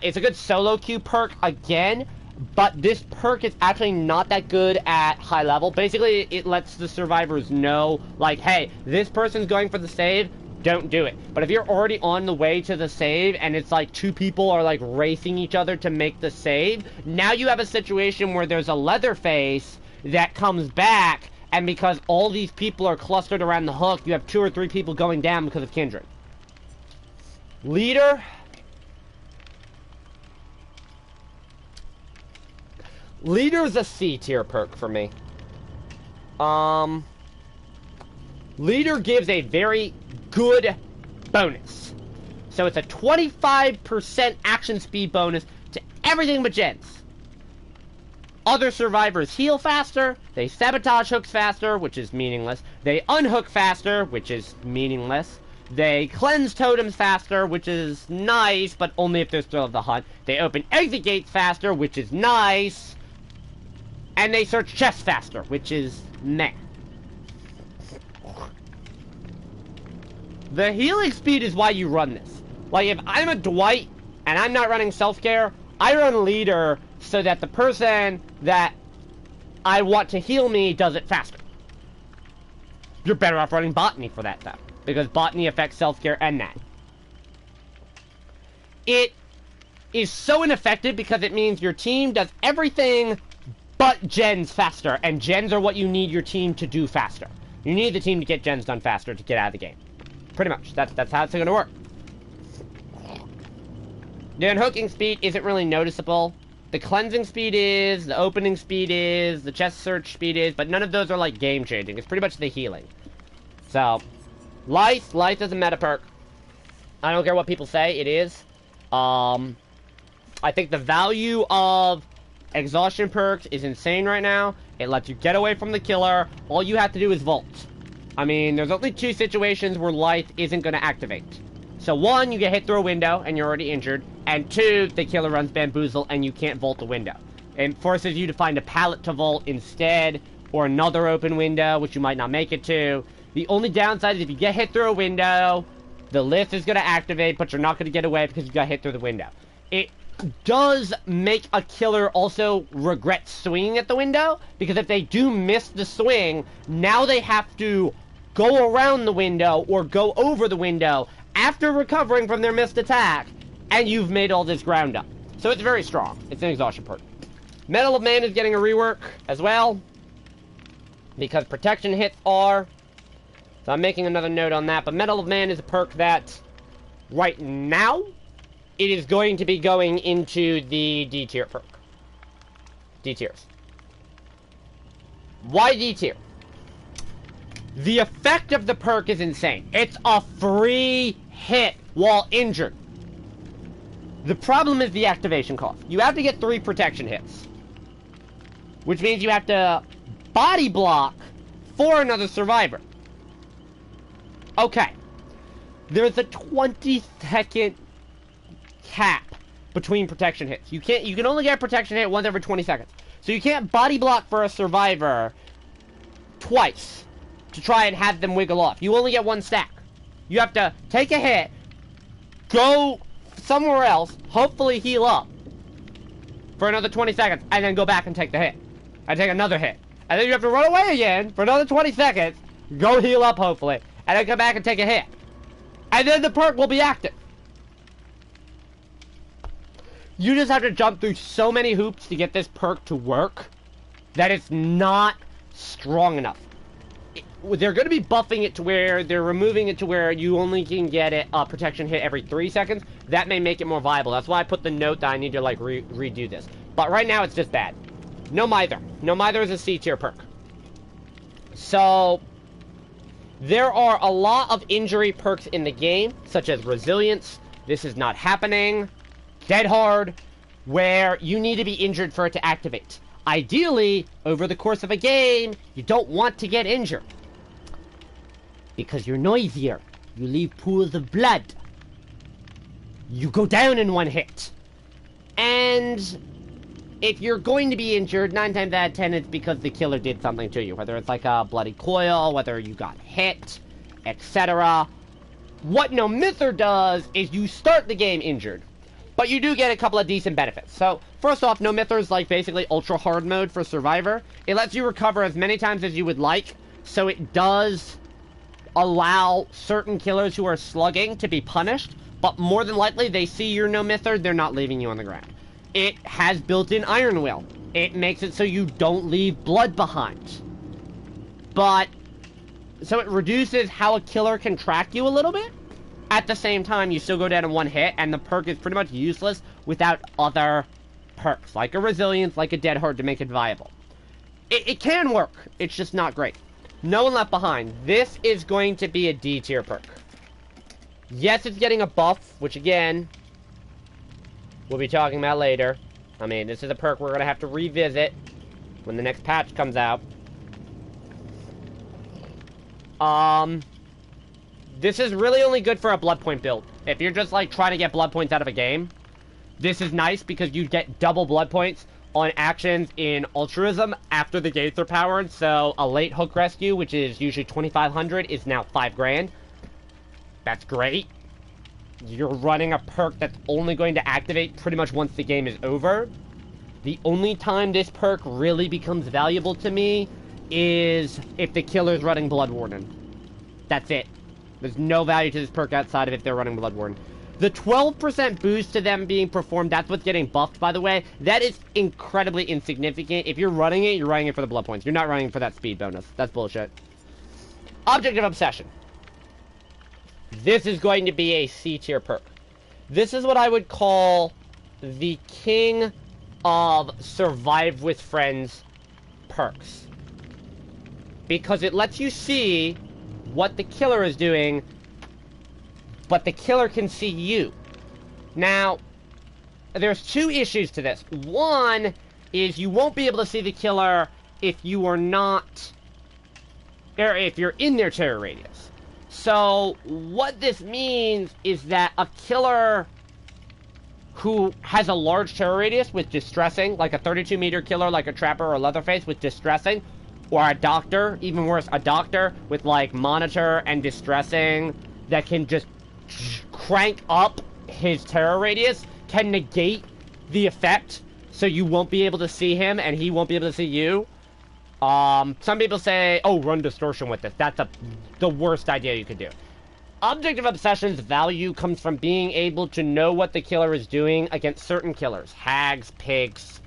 S1: it's a good solo queue perk again, but this perk is actually not that good at high level. Basically, it lets the survivors know, like, hey, this person's going for the save, don't do it. But if you're already on the way to the save, and it's like 2 people are like racing each other to make the save, now you have a situation where there's a Leatherface that comes back, and because all these people are clustered around the hook, you have 2 or 3 people going down because of Kindred. Leader. Leader's a C tier perk for me. Leader gives a very good bonus. So it's a 25% action speed bonus to everything but gens. Other survivors heal faster, they sabotage hooks faster, which is meaningless, they unhook faster, which is meaningless, they cleanse totems faster, which is nice, but only if they're still of the hunt, they open exit gates faster, which is nice, and they search chests faster, which is meh. The healing speed is why you run this. Like, if I'm a Dwight and I'm not running self-care, I run leader so that the person that I want to heal me does it faster. You're better off running Botany for that, though, because Botany affects self-care and that. It is so ineffective because it means your team does everything but gens faster, and gens are what you need your team to do faster. You need the team to get gens done faster to get out of the game. Pretty much. That's how it's going to work. The unhooking speed isn't really noticeable. The cleansing speed is, the opening speed is, the chest search speed is, but none of those are like game changing. It's pretty much the healing. So, Life is a meta perk. I don't care what people say, it is. I think the value of exhaustion perks is insane right now. It lets you get away from the killer. All you have to do is vault. I mean, there's only 2 situations where life isn't going to activate. So 1, you get hit through a window and you're already injured. And 2, the killer runs bamboozle and you can't vault the window. It forces you to find a pallet to vault instead, or another open window, which you might not make it to. The only downside is if you get hit through a window, the lift is going to activate, but you're not going to get away because you got hit through the window. It does make a killer also regret swinging at the window, because if they do miss the swing, now they have to go around the window or go over the window after recovering from their missed attack, and you've made all this ground up. So it's very strong. It's an exhaustion perk. Medal of Man is getting a rework as well, because protection hits are. So I'm making another note on that, but Medal of Man is a perk that, right now, it is going to be going into the D tier perk. D tiers. Why D tier? The effect of the perk is insane. It's a free hit while injured. The problem is the activation cost. You have to get 3 protection hits, which means you have to body block for another survivor. Okay. There's a 20-second cap between protection hits. You can only get a protection hit once every 20 seconds. So you can't body block for a survivor twice to try and have them wiggle off. You only get 1 stack. You have to take a hit, go somewhere else, hopefully heal up for another 20 seconds, and then go back and take the hit. And take another hit. And then you have to run away again for another 20 seconds, go heal up hopefully, and then come back and take a hit. And then the perk will be active. You just have to jump through so many hoops to get this perk to work that it's not strong enough. They're going to be buffing it to where they're removing it to where you only can get a protection hit every 3 seconds. That may make it more viable. That's why I put the note that I need to like redo this. But right now it's just bad. No Mither. No Mither is a C tier perk. So there are a lot of injury perks in the game, such as Resilience. This is not happening. Dead Hard, where you need to be injured for it to activate. Ideally, over the course of a game, you don't want to get injured, because you're noisier. You leave pools of blood. You go down in 1 hit. And if you're going to be injured, 9 times out of 10, it's because the killer did something to you. Whether it's like a bloody coil, whether you got hit, etc. What No Mither does is you start the game injured, but you do get a couple of decent benefits. So, first off, No Mither is like basically ultra hard mode for Survivor. It lets you recover as many times as you would like, so it does allow certain killers who are slugging to be punished, but more than likely they see your No Mither, they're not leaving you on the ground. It has built-in Iron Will. It makes it so you don't leave blood behind. But, so it reduces how a killer can track you a little bit. At the same time, you still go down in 1 hit, and the perk is pretty much useless without other perks, like a Resilience, like a Dead Hard, to make it viable. It can work, it's just not great. No One Left Behind. This is going to be a D tier perk. Yes, it's getting a buff, which again, we'll be talking about later. I mean, this is a perk we're going to have to revisit when the next patch comes out. This is really only good for a blood point build. If you're just like trying to get blood points out of a game, this is nice because you get double blood points on actions in Altruism after the gates are powered. So a late hook rescue, which is usually 2,500, is now 5 grand. That's great. You're running a perk that's only going to activate pretty much once the game is over. The only time this perk really becomes valuable to me is if the killer's running Blood Warden. That's it. There's no value to this perk outside of if they're running Blood Warden. The 12% boost to them being performed, that's what's getting buffed, by the way. That is incredibly insignificant. If you're running it, you're running it for the blood points. You're not running it for that speed bonus. That's bullshit. Object of Obsession. This is going to be a C tier perk. This is what I would call the king of survive with friends perks. Because it lets you see what the killer is doing, but the killer can see you. Now, there's two issues to this. One is you won't be able to see the killer if you are not, or if you're in their terror radius. So, what this means is that a killer who has a large terror radius with distressing, like a 32-meter killer like a Trapper or Leatherface with distressing, or a doctor, even worse, a doctor with like monitor and distressing that can just crank up his terror radius, can negate the effect, so you won't be able to see him and he won't be able to see you. Some people say, oh, run Distortion with this. That's the worst idea you could do. Objective Obsession's value comes from being able to know what the killer is doing against certain killers. Hags, pigs,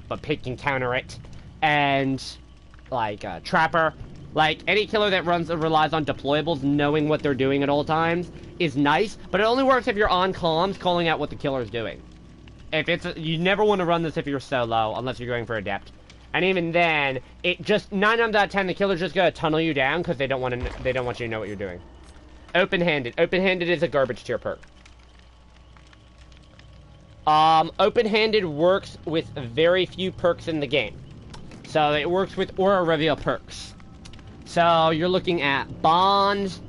S1: but pig can counter it, and like Trapper. Like, any killer that relies on deployables knowing what they're doing at all times is nice, but it only works if you're on comms calling out what the killer's doing. If it's you never want to run this if you're solo, unless you're going for Adept. And even then, it just 9 times out of 10 the killer's just gonna tunnel you down because they don't want you to know what you're doing. Open-handed. Open-handed is a garbage tier perk. Open-handed works with very few perks in the game. So it works with aura reveal perks. So you're looking at Bond.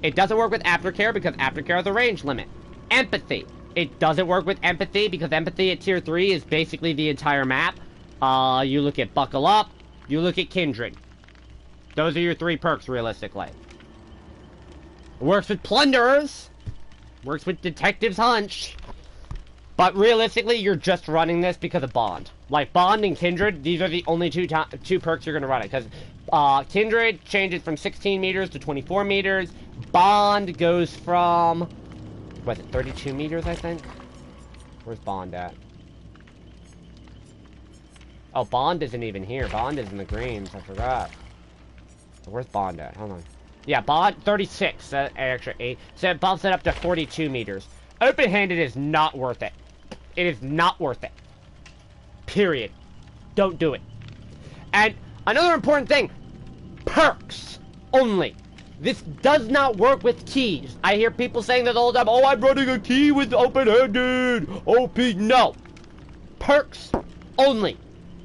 S1: It doesn't work with Aftercare because Aftercare has a range limit. Empathy. It doesn't work with Empathy because Empathy at tier 3 is basically the entire map. You look at Buckle Up. You look at Kindred. Those are your 3 perks, realistically. Works with Plunderers. Works with Detective's Hunch. But realistically, you're just running this because of Bond. Like, Bond and Kindred, these are the only two perks you're going to run it. Because Kindred changes from 16 meters to 24 meters. Bond goes from, what is it, 32 meters, I think? Where's Bond at? Oh, Bond isn't even here. Bond is in the greens. I forgot. So where's Bond at? Hold on. Yeah, Bond, 36. Extra 8. So it bumps it up to 42 meters. Open-handed is not worth it. It is not worth it. Period. Don't do it. And another important thing. Perks only. This does not work with keys. I hear people saying that all the time. Oh, I'm running a key with open-handed. OP. No. Perks only.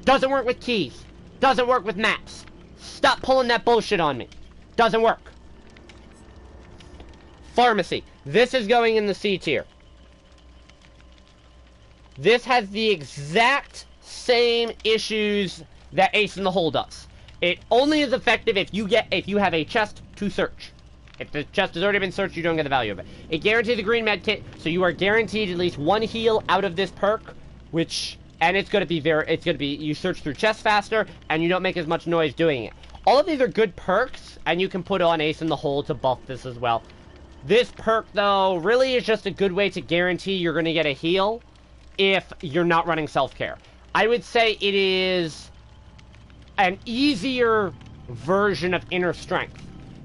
S1: Doesn't work with keys. Doesn't work with maps. Stop pulling that bullshit on me. Doesn't work. Pharmacy. This is going in the C tier. This has the exact same issues that Ace in the Hole does. It only is effective if you have a chest to search. If the chest has already been searched, you don't get the value of it. It guarantees a green med kit, so you are guaranteed at least 1 heal out of this perk, and it's gonna be you search through chests faster, and you don't make as much noise doing it. All of these are good perks, and you can put on Ace in the Hole to buff this as well. This perk, though, really is just a good way to guarantee you're gonna get a heal if you're not running self-care. I would say it is an easier version of inner strength,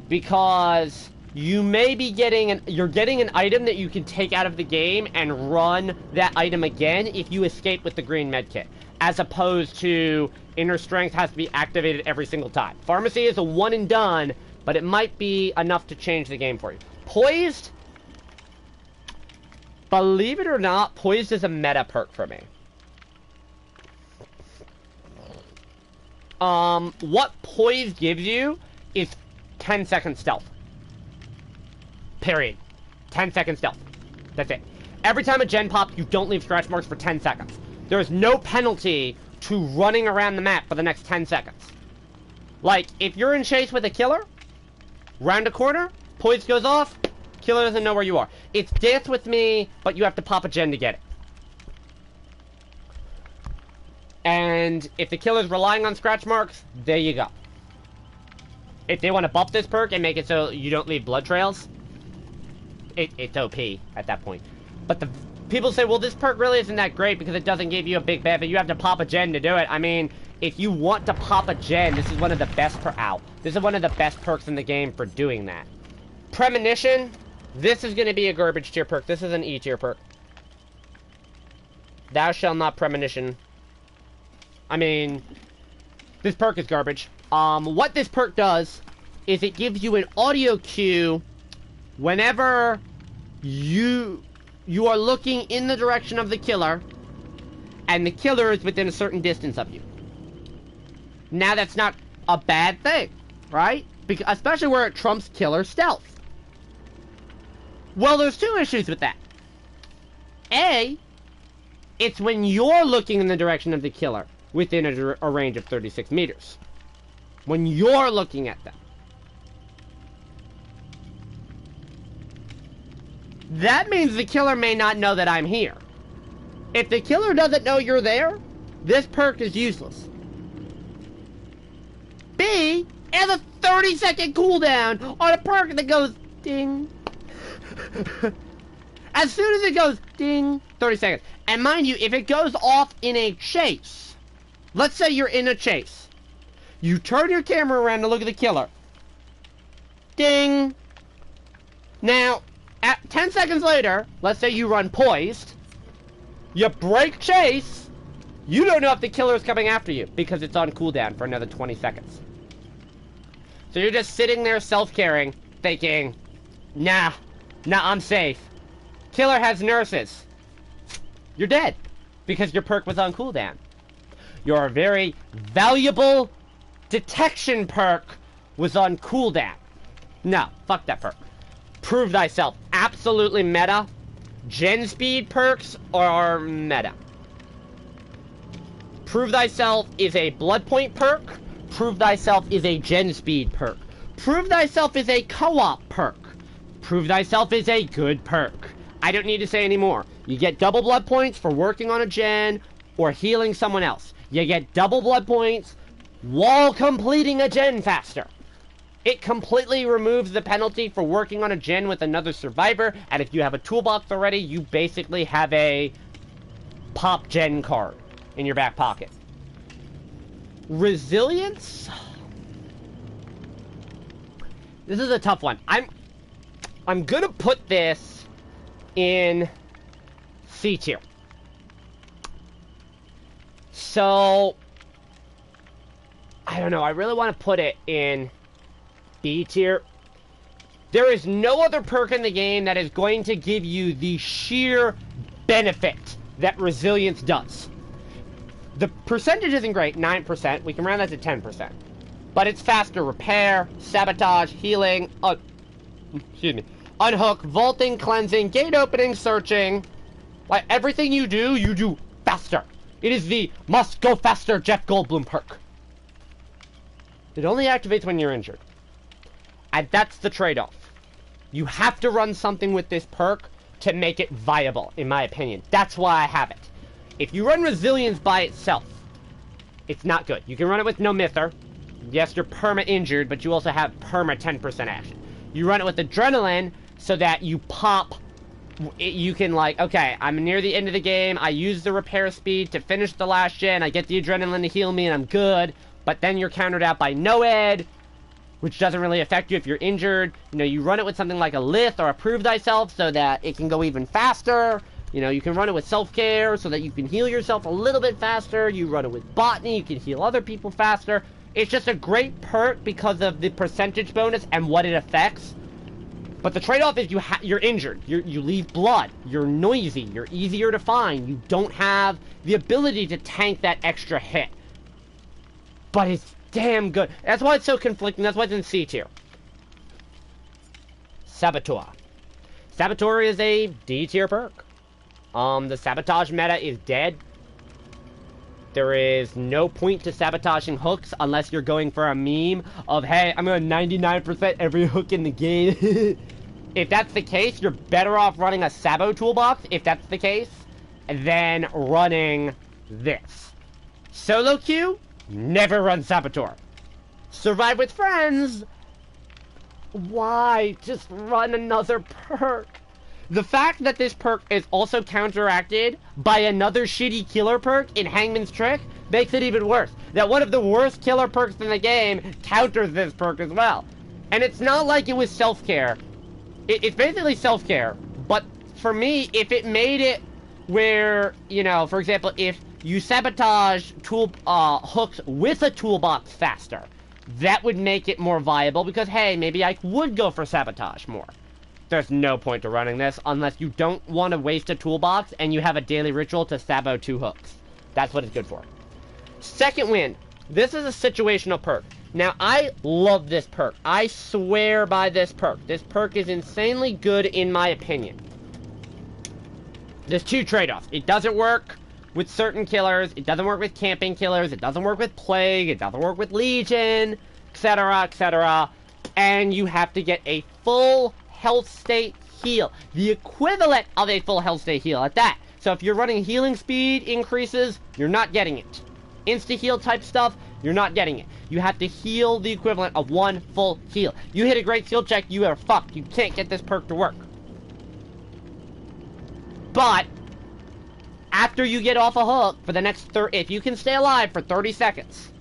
S1: because you may be getting an item that you can take out of the game and run that item again if you escape with the green medkit, as opposed to inner strength has to be activated every single time. Pharmacy is a one and done, but it might be enough to change the game for you. Poised, believe it or not, Poised is a meta perk for me. What Poise gives you is 10-second stealth. Period. 10-second stealth. That's it. Every time a gen pops, you don't leave scratch marks for 10 seconds. There is no penalty to running around the map for the next 10 seconds. Like, if you're in chase with a killer, round a corner, Poise goes off, killer doesn't know where you are. It's Dance With Me, but you have to pop a gen to get it. And if the killer's relying on scratch marks, there you go. If they want to buff this perk and make it so you don't leave blood trails, it's OP at that point. But the people say, well, this perk really isn't that great because it doesn't give you a big benefit. You have to pop a gen to do it. I mean, if you want to pop a gen, this is one of the best This is one of the best perks in the game for doing that. Premonition, This is going to be a garbage tier perk. This is an E tier perk. Thou shalt not Premonition. I mean, this perk is garbage. What this perk does is it gives you an audio cue whenever you are looking in the direction of the killer, and the killer is within a certain distance of you. Now, that's not a bad thing, right? Because, especially where it trumps killer stealth. Well, there's two issues with that. A, it's when you're looking in the direction of the killer within a range of 36 meters. When you're looking at them. That means the killer may not know that I'm here. If the killer doesn't know you're there, this perk is useless. B, it has a 30-second cooldown on a perk that goes ding. As soon as it goes ding, 30 seconds. And mind you, if it goes off in a chase, let's say you're in a chase. You turn your camera around to look at the killer. Ding. Now, at 10 seconds later, let's say you run poised. You break chase. You don't know if the killer is coming after you because it's on cooldown for another 20 seconds. So you're just sitting there self-caring, thinking, nah, I'm safe. Killer has nurses. You're dead because your perk was on cooldown. Your very valuable detection perk was on cooldown. No, fuck that perk. Prove thyself. Absolutely meta. Gen speed perks are meta. Prove thyself is a blood point perk. Prove thyself is a gen speed perk. Prove thyself is a co-op perk. Prove thyself is a good perk. I don't need to say any more. You get double blood points for working on a gen or healing someone else. You get double blood points while completing a gen faster. It completely removes the penalty for working on a gen with another survivor, and if you have a toolbox already, you basically have a pop gen card in your back pocket. Resilience? This is a tough one. I'm gonna put this in C tier. So, I don't know, I really want to put it in B tier. There is no other perk in the game that is going to give you the sheer benefit that resilience does. The percentage isn't great, 9%. We can round that to 10%. But it's faster repair, sabotage, healing, unhook, vaulting, cleansing, gate opening, searching. Like, everything you do faster. It is the must go faster Jeff Goldblum perk. It only activates when you're injured. And that's the trade-off. You have to run something with this perk to make it viable, in my opinion. That's why I have it. If you run Resilience by itself, it's not good. You can run it with no Mither. Yes, you're perma-injured, but you also have perma 10% action. You run it with Adrenaline so that you pop... You can, like, okay, I'm near the end of the game. I use the repair speed to finish the last gen. I get the Adrenaline to heal me, and I'm good. But then you're countered out by No-Ed, which doesn't really affect you if you're injured. You know, you run it with something like a Lith or a Prove Thyself so that it can go even faster. You know, you can run it with Self-Care so that you can heal yourself a little bit faster. You run it with Botany, you can heal other people faster. It's just a great perk because of the percentage bonus and what it affects. But the trade-off is you're injured. You leave blood. You're noisy. You're easier to find. You don't have the ability to tank that extra hit. But it's damn good. That's why it's so conflicting. That's why it's in C tier. Saboteur. Saboteur is a D tier perk. The sabotage meta is dead. There is no point to sabotaging hooks unless you're going for a meme of, hey, I'm going 99% every hook in the game. If that's the case, you're better off running a Sabo toolbox, if that's the case, than running this. Solo queue, never run Saboteur. Survive with friends, why? Just run another perk. The fact that this perk is also counteracted by another shitty killer perk in Hangman's Trick makes it even worse. That one of the worst killer perks in the game counters this perk as well. And it's not like it was Self-Care. It's basically self-care, but for me, if it made it where, you know, for example, if you sabotage hooks with a toolbox faster, that would make it more viable because, hey, maybe I would go for sabotage more. There's no point to running this unless you don't want to waste a toolbox and you have a daily ritual to sabo 2 hooks. That's what it's good for. Second wind. This is a situational perk. Now, I love this perk. I swear by this perk. This perk is insanely good in my opinion. There's 2 trade-offs. It doesn't work with certain killers. It doesn't work with camping killers. It doesn't work with Plague. It doesn't work with Legion, etc., etc. And you have to get a full health state heal. The equivalent of a full health state heal at that. So if you're running healing speed increases, you're not getting it. Insta-heal type stuff, you're not getting it. You have to heal the equivalent of 1 full heal. You hit a great skill check, you are fucked. You can't get this perk to work. But after you get off a hook for the next if you can stay alive for 30 seconds,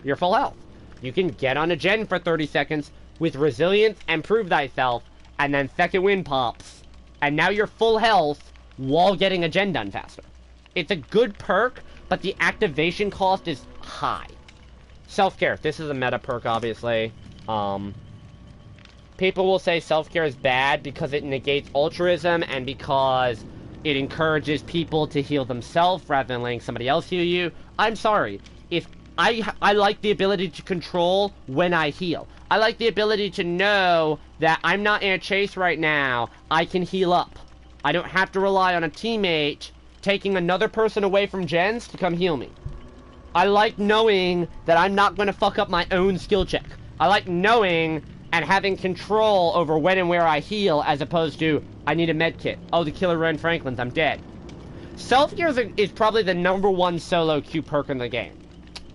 S1: you're full health. You can get on a gen for 30 seconds with resilience and prove thyself, and then second wind pops, and now you're full health while getting a gen done faster. It's a good perk, but the activation cost is high. Self-care. This is a meta perk, obviously. People will say self-care is bad because it negates altruism and because it encourages people to heal themselves rather than letting somebody else heal you. I'm sorry. If I like the ability to control when I heal. I like the ability to know that I'm not in a chase right now. I can heal up. I don't have to rely on a teammate taking another person away from gens to come heal me. I like knowing that I'm not going to fuck up my own skill check. I like knowing and having control over when and where I heal as opposed to, I need a med kit. Oh, the killer ran Franklin's, I'm dead. Self-care is probably the #1 solo Q perk in the game.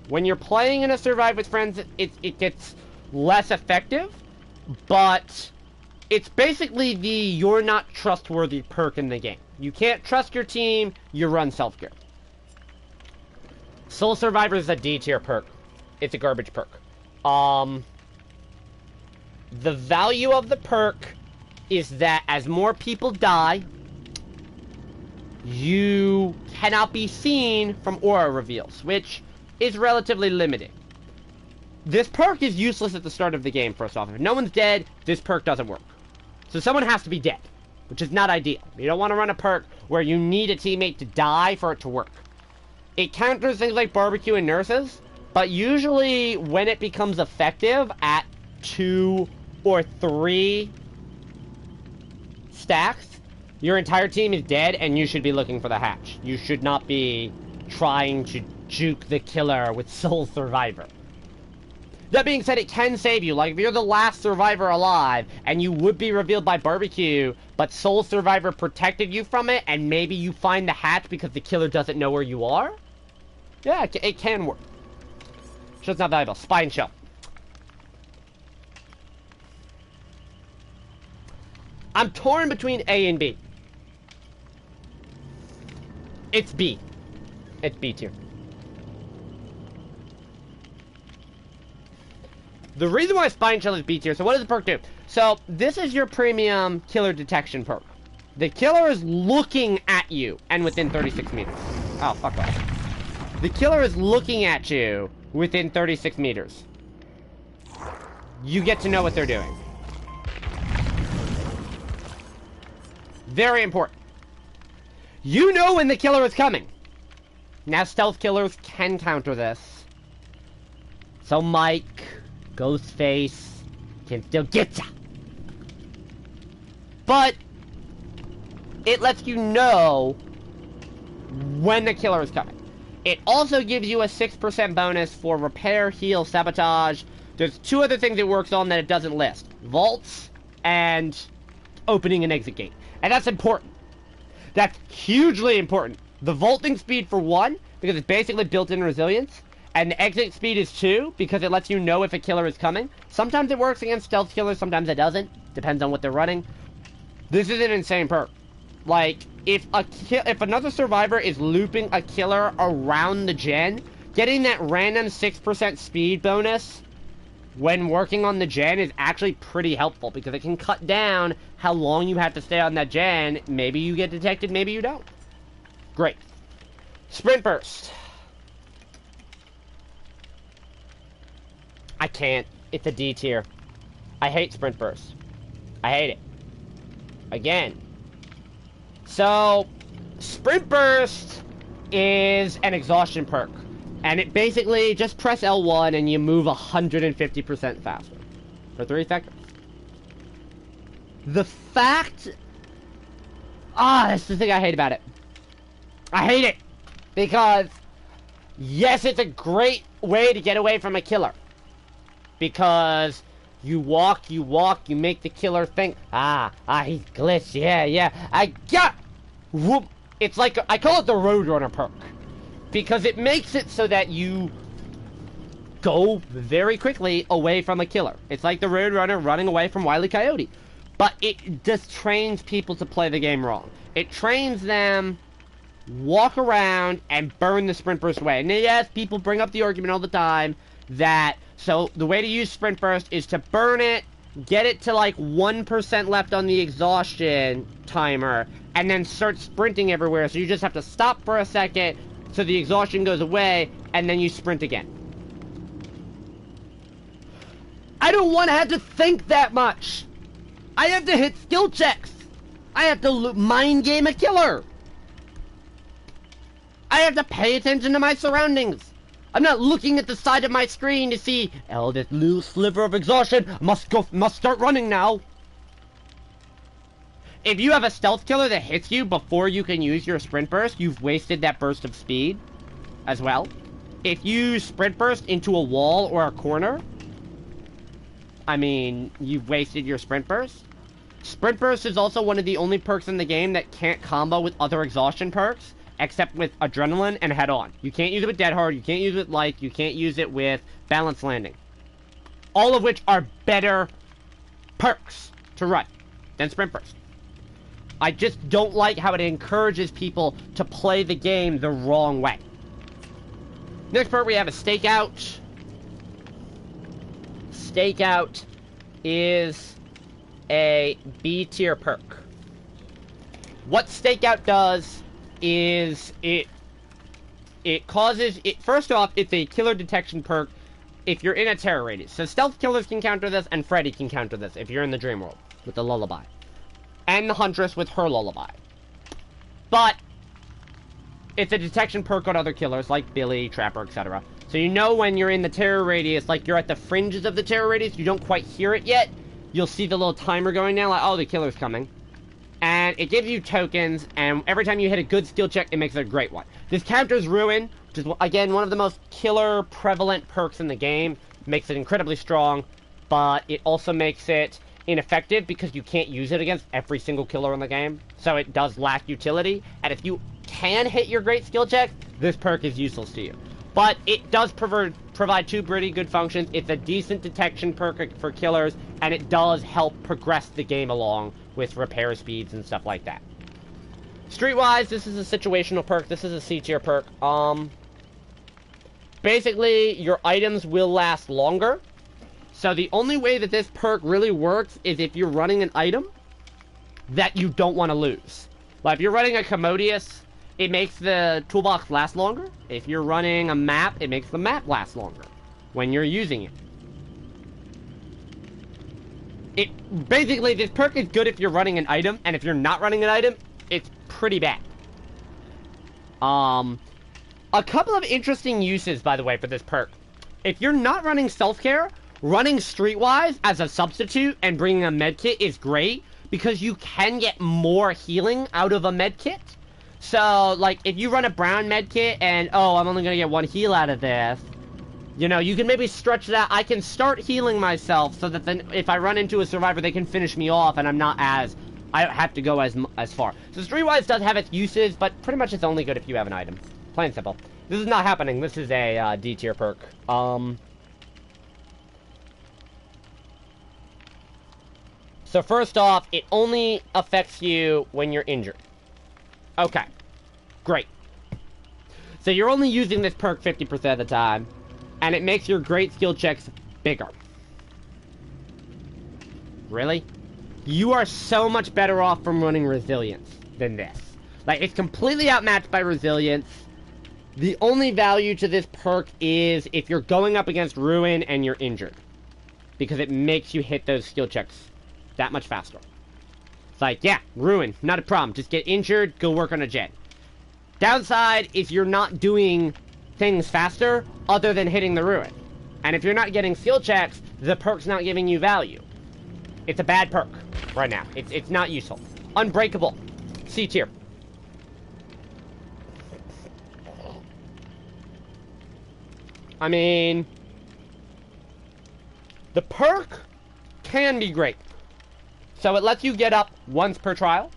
S1: When you're playing in a Survive with Friends, it gets less effective, but it's basically the you're not trustworthy perk in the game. You can't trust your team, you run self-care. Soul Survivor is a D tier perk. It's a garbage perk. The value of the perk is that as more people die, you cannot be seen from aura reveals, which is relatively limited. This perk is useless at the start of the game, first off. If no one's dead, this perk doesn't work. So someone has to be dead, which is not ideal. You don't want to run a perk where you need a teammate to die for it to work. It counters things like barbecue and nurses, but usually when it becomes effective at 2 or 3 stacks, your entire team is dead and you should be looking for the hatch. You should not be trying to juke the killer with Soul Survivor. That being said, it can save you. Like, if you're the last survivor alive, and you would be revealed by barbecue, but Soul Survivor protected you from it, and maybe you find the hatch because the killer doesn't know where you are? Yeah, it can work. Show's not valuable. Spine shell. I'm torn between A and B. It's B. It's B tier. The reason why Spine Shell is B tier, so what does the perk do? So, this is your premium killer detection perk. The killer is looking at you, and within 36 meters. Oh, fuck off. The killer is looking at you within 36 meters. You get to know what they're doing. Very important. You know when the killer is coming. Now, stealth killers can counter this. So, Mike, Ghostface can still get ya. But it lets you know when the killer is coming. It also gives you a 6% bonus for repair, heal, sabotage. There's 2 other things it works on that it doesn't list. Vaults and opening an exit gate. And that's important. That's hugely important. The vaulting speed for 1, because it's basically built-in resilience. And the exit speed is 2, because it lets you know if a killer is coming. Sometimes it works against stealth killers, sometimes it doesn't. Depends on what they're running. This is an insane perk. Like, if another survivor is looping a killer around the gen, getting that random 6% speed bonus when working on the gen is actually pretty helpful because it can cut down how long you have to stay on that gen. Maybe you get detected, maybe you don't. Great. Sprint burst. I can't. It's a D tier. I hate sprint burst. I hate it. Again. So, sprint burst is an exhaustion perk. And it basically, just press L1 and you move 150% faster. For 3 seconds. The fact... that's the thing I hate about it. I hate it. Because, yes, it's a great way to get away from a killer. Because you walk, you make the killer think, he's glitched, yeah, I got... Whoop. It's like, I call it the Roadrunner perk. Because it makes it so that you go very quickly away from a killer. It's like the Roadrunner running away from Wile E. Coyote. But it just trains people to play the game wrong. It trains them, walk around, and burn the sprint burst away. And yes, people bring up the argument all the time that, so the way to use sprint burst is to burn it, get it to like 1% left on the exhaustion timer, and then start sprinting everywhere. So you just have to stop for a second, so the exhaustion goes away, and then you sprint again. I don't want to have to think that much. I have to hit skill checks. I have to mind game a killer. I have to pay attention to my surroundings. I'm not looking at the side of my screen to see, oh, this little sliver of exhaustion, must start running now. If you have a stealth killer that hits you before you can use your sprint burst, you've wasted that burst of speed as well. If you sprint burst into a wall or a corner, I mean, you've wasted your sprint burst. Sprint burst is also one of the only perks in the game that can't combo with other exhaustion perks, except with adrenaline and head-on. You can't use it with dead hard, you can't use it with life, you can't use it with balanced landing. All of which are better perks to run than sprint burst. I just don't like how it encourages people to play the game the wrong way. Next perk we have a Stakeout. Stakeout is a B tier perk. What Stakeout does is it causes it. First off, it's a killer detection perk if you're in a terror radius. So stealth killers can counter this, and Freddy can counter this if you're in the dream world with the lullaby, and the huntress with her lullaby. But it's a detection perk on other killers like Billy, Trapper, etc. So you know when you're in the terror radius, like you're at the fringes of the terror radius, you don't quite hear it yet. You'll see the little timer going down, like, oh, the killer's coming. And it gives you tokens, and every time you hit a good skill check, it makes it a great one. This counters Ruin, which is, again, one of the most killer prevalent perks in the game. Makes it incredibly strong, but it also makes it ineffective because you can't use it against every single killer in the game. So it does lack utility, and if you can hit your great skill check, this perk is useless to you. But it does provide two pretty good functions. It's a decent detection perk for killers, and it does help progress the game along with repair speeds and stuff like that. Streetwise, this is a situational perk. This is a C tier perk. Basically, your items will last longer. So the only way that this perk really works is if you're running an item that you don't want to lose. Like if you're running a Commodious, it makes the toolbox last longer. If you're running a map, it makes the map last longer when you're using it. Basically, this perk is good if you're running an item, and if you're not running an item, it's pretty bad. A couple of interesting uses, by the way, for this perk. If you're not running self-care, running Streetwise as a substitute and bringing a medkit is great, because you can get more healing out of a medkit. So, like, if you run a brown medkit and, oh, I'm only gonna get 1 heal out of this, you know, you can maybe stretch that. I can start healing myself so that then if I run into a survivor, they can finish me off and I don't have to go as far. So Streetwise does have its uses, but pretty much it's only good if you have an item. Plain and simple. This is not happening. This is a D tier perk. So first off, it only affects you when you're injured. Okay, great. So you're only using this perk 50% of the time, and it makes your great skill checks bigger. Really? You are so much better off from running Resilience than this. Like, it's completely outmatched by Resilience. The only value to this perk is if you're going up against Ruin and you're injured. Because it makes you hit those skill checks that much faster. It's like, yeah, Ruin, not a problem. Just get injured, go work on a gen. Downside, if you're not doing things faster, other than hitting the Ruin. And if you're not getting skill checks, the perk's not giving you value. It's a bad perk right now. It's not useful. Unbreakable. C tier. I mean, the perk can be great. So it lets you get up once per trial,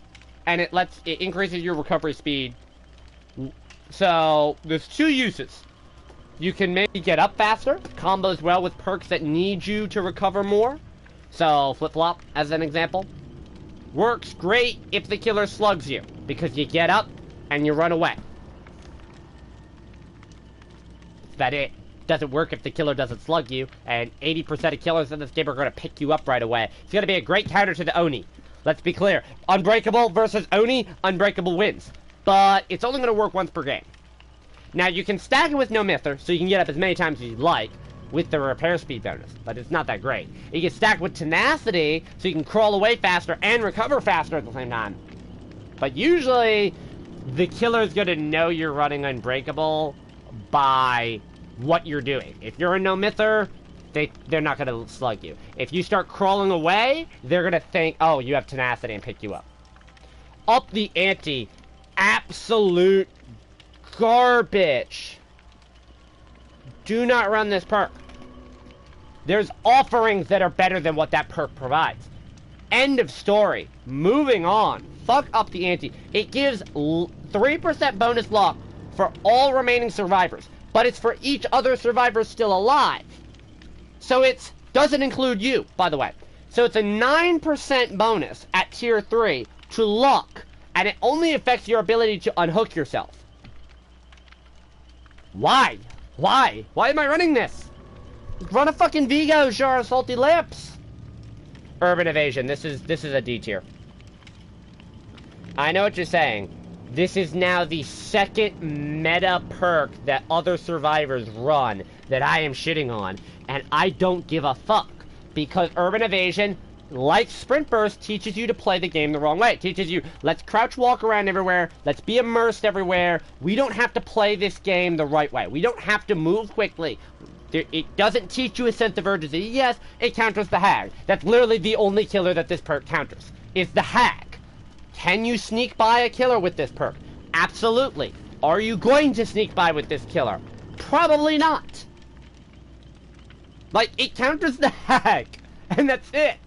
S1: and it increases your recovery speed. So there's two uses. You can maybe get up faster, combos well with perks that need you to recover more. So flip-flop, as an example, works great if the killer slugs you, because you get up and you run away. That's it. Doesn't work if the killer doesn't slug you, and 80% of killers in this game are going to pick you up right away. It's going to be a great counter to the Oni. Let's be clear. Unbreakable versus Oni, Unbreakable wins. But it's only going to work once per game. Now, you can stack it with No Mither, so you can get up as many times as you'd like, with the repair speed bonus, but it's not that great. You can stack with Tenacity, so you can crawl away faster and recover faster at the same time. But usually, the killer's going to know you're running Unbreakable by what you're doing. If you're a No Mither, they're not going to slug you. If you start crawling away, they're going to think, oh, you have Tenacity and pick you up. Up the ante. Absolute garbage. Do not run this perk. There's offerings that are better than what that perk provides. End of story. Moving on. Fuck up the ante. It gives 3% bonus luck for all remaining survivors, but it's for each other survivor still alive. So it doesn't include you, by the way. So it's a 9% bonus at tier 3 to luck, and it only affects your ability to unhook yourself. Why? Why? Why am I running this? Run a fucking Vigo, Jar of Salty Lips. Urban Evasion. This is a D tier. I know what you're saying. This is now the second meta perk that other survivors run that I am shitting on, and I don't give a fuck, because Urban Evasion, like Sprint Burst, teaches you to play the game the wrong way. It teaches you, let's crouch walk around everywhere, let's be immersed everywhere. We don't have to play this game the right way. We don't have to move quickly. It doesn't teach you a sense of urgency. Yes, it counters the hag. That's literally the only killer that this perk counters, is the hag. Can you sneak by a killer with this perk? Absolutely. Are you going to sneak by with this killer? Probably not. Like, it counters the hag, and that's it.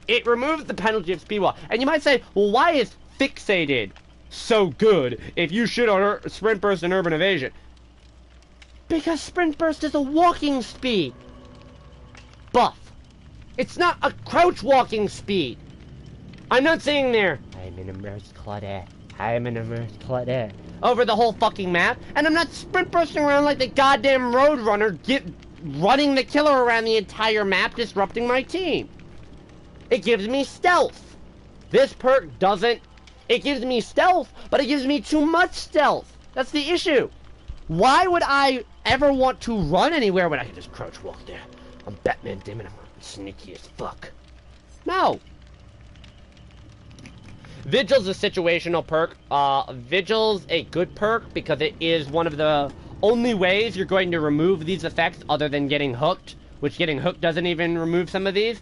S1: It removes the penalty of speed wall. And you might say, well, why is fixated so good if you should on Sprint Burst and Urban Evasion? Because Sprint Burst is a walking speed buff. It's not a crouch walking speed. I'm not sitting there, I'm an immersed Claudette, I'm an immersed Claudette, over the whole fucking map, and I'm not sprint bursting around like the goddamn Roadrunner, running the killer around the entire map, disrupting my team. It gives me stealth. This perk doesn't. It gives me stealth, but it gives me too much stealth. That's the issue. Why would I ever want to run anywhere when I can just crouch walk there? I'm Batman, damn it, I'm sneaky as fuck. No. Vigil's a situational perk. Vigil's a good perk because it is one of the only ways you're going to remove these effects other than getting hooked, which getting hooked doesn't even remove some of these.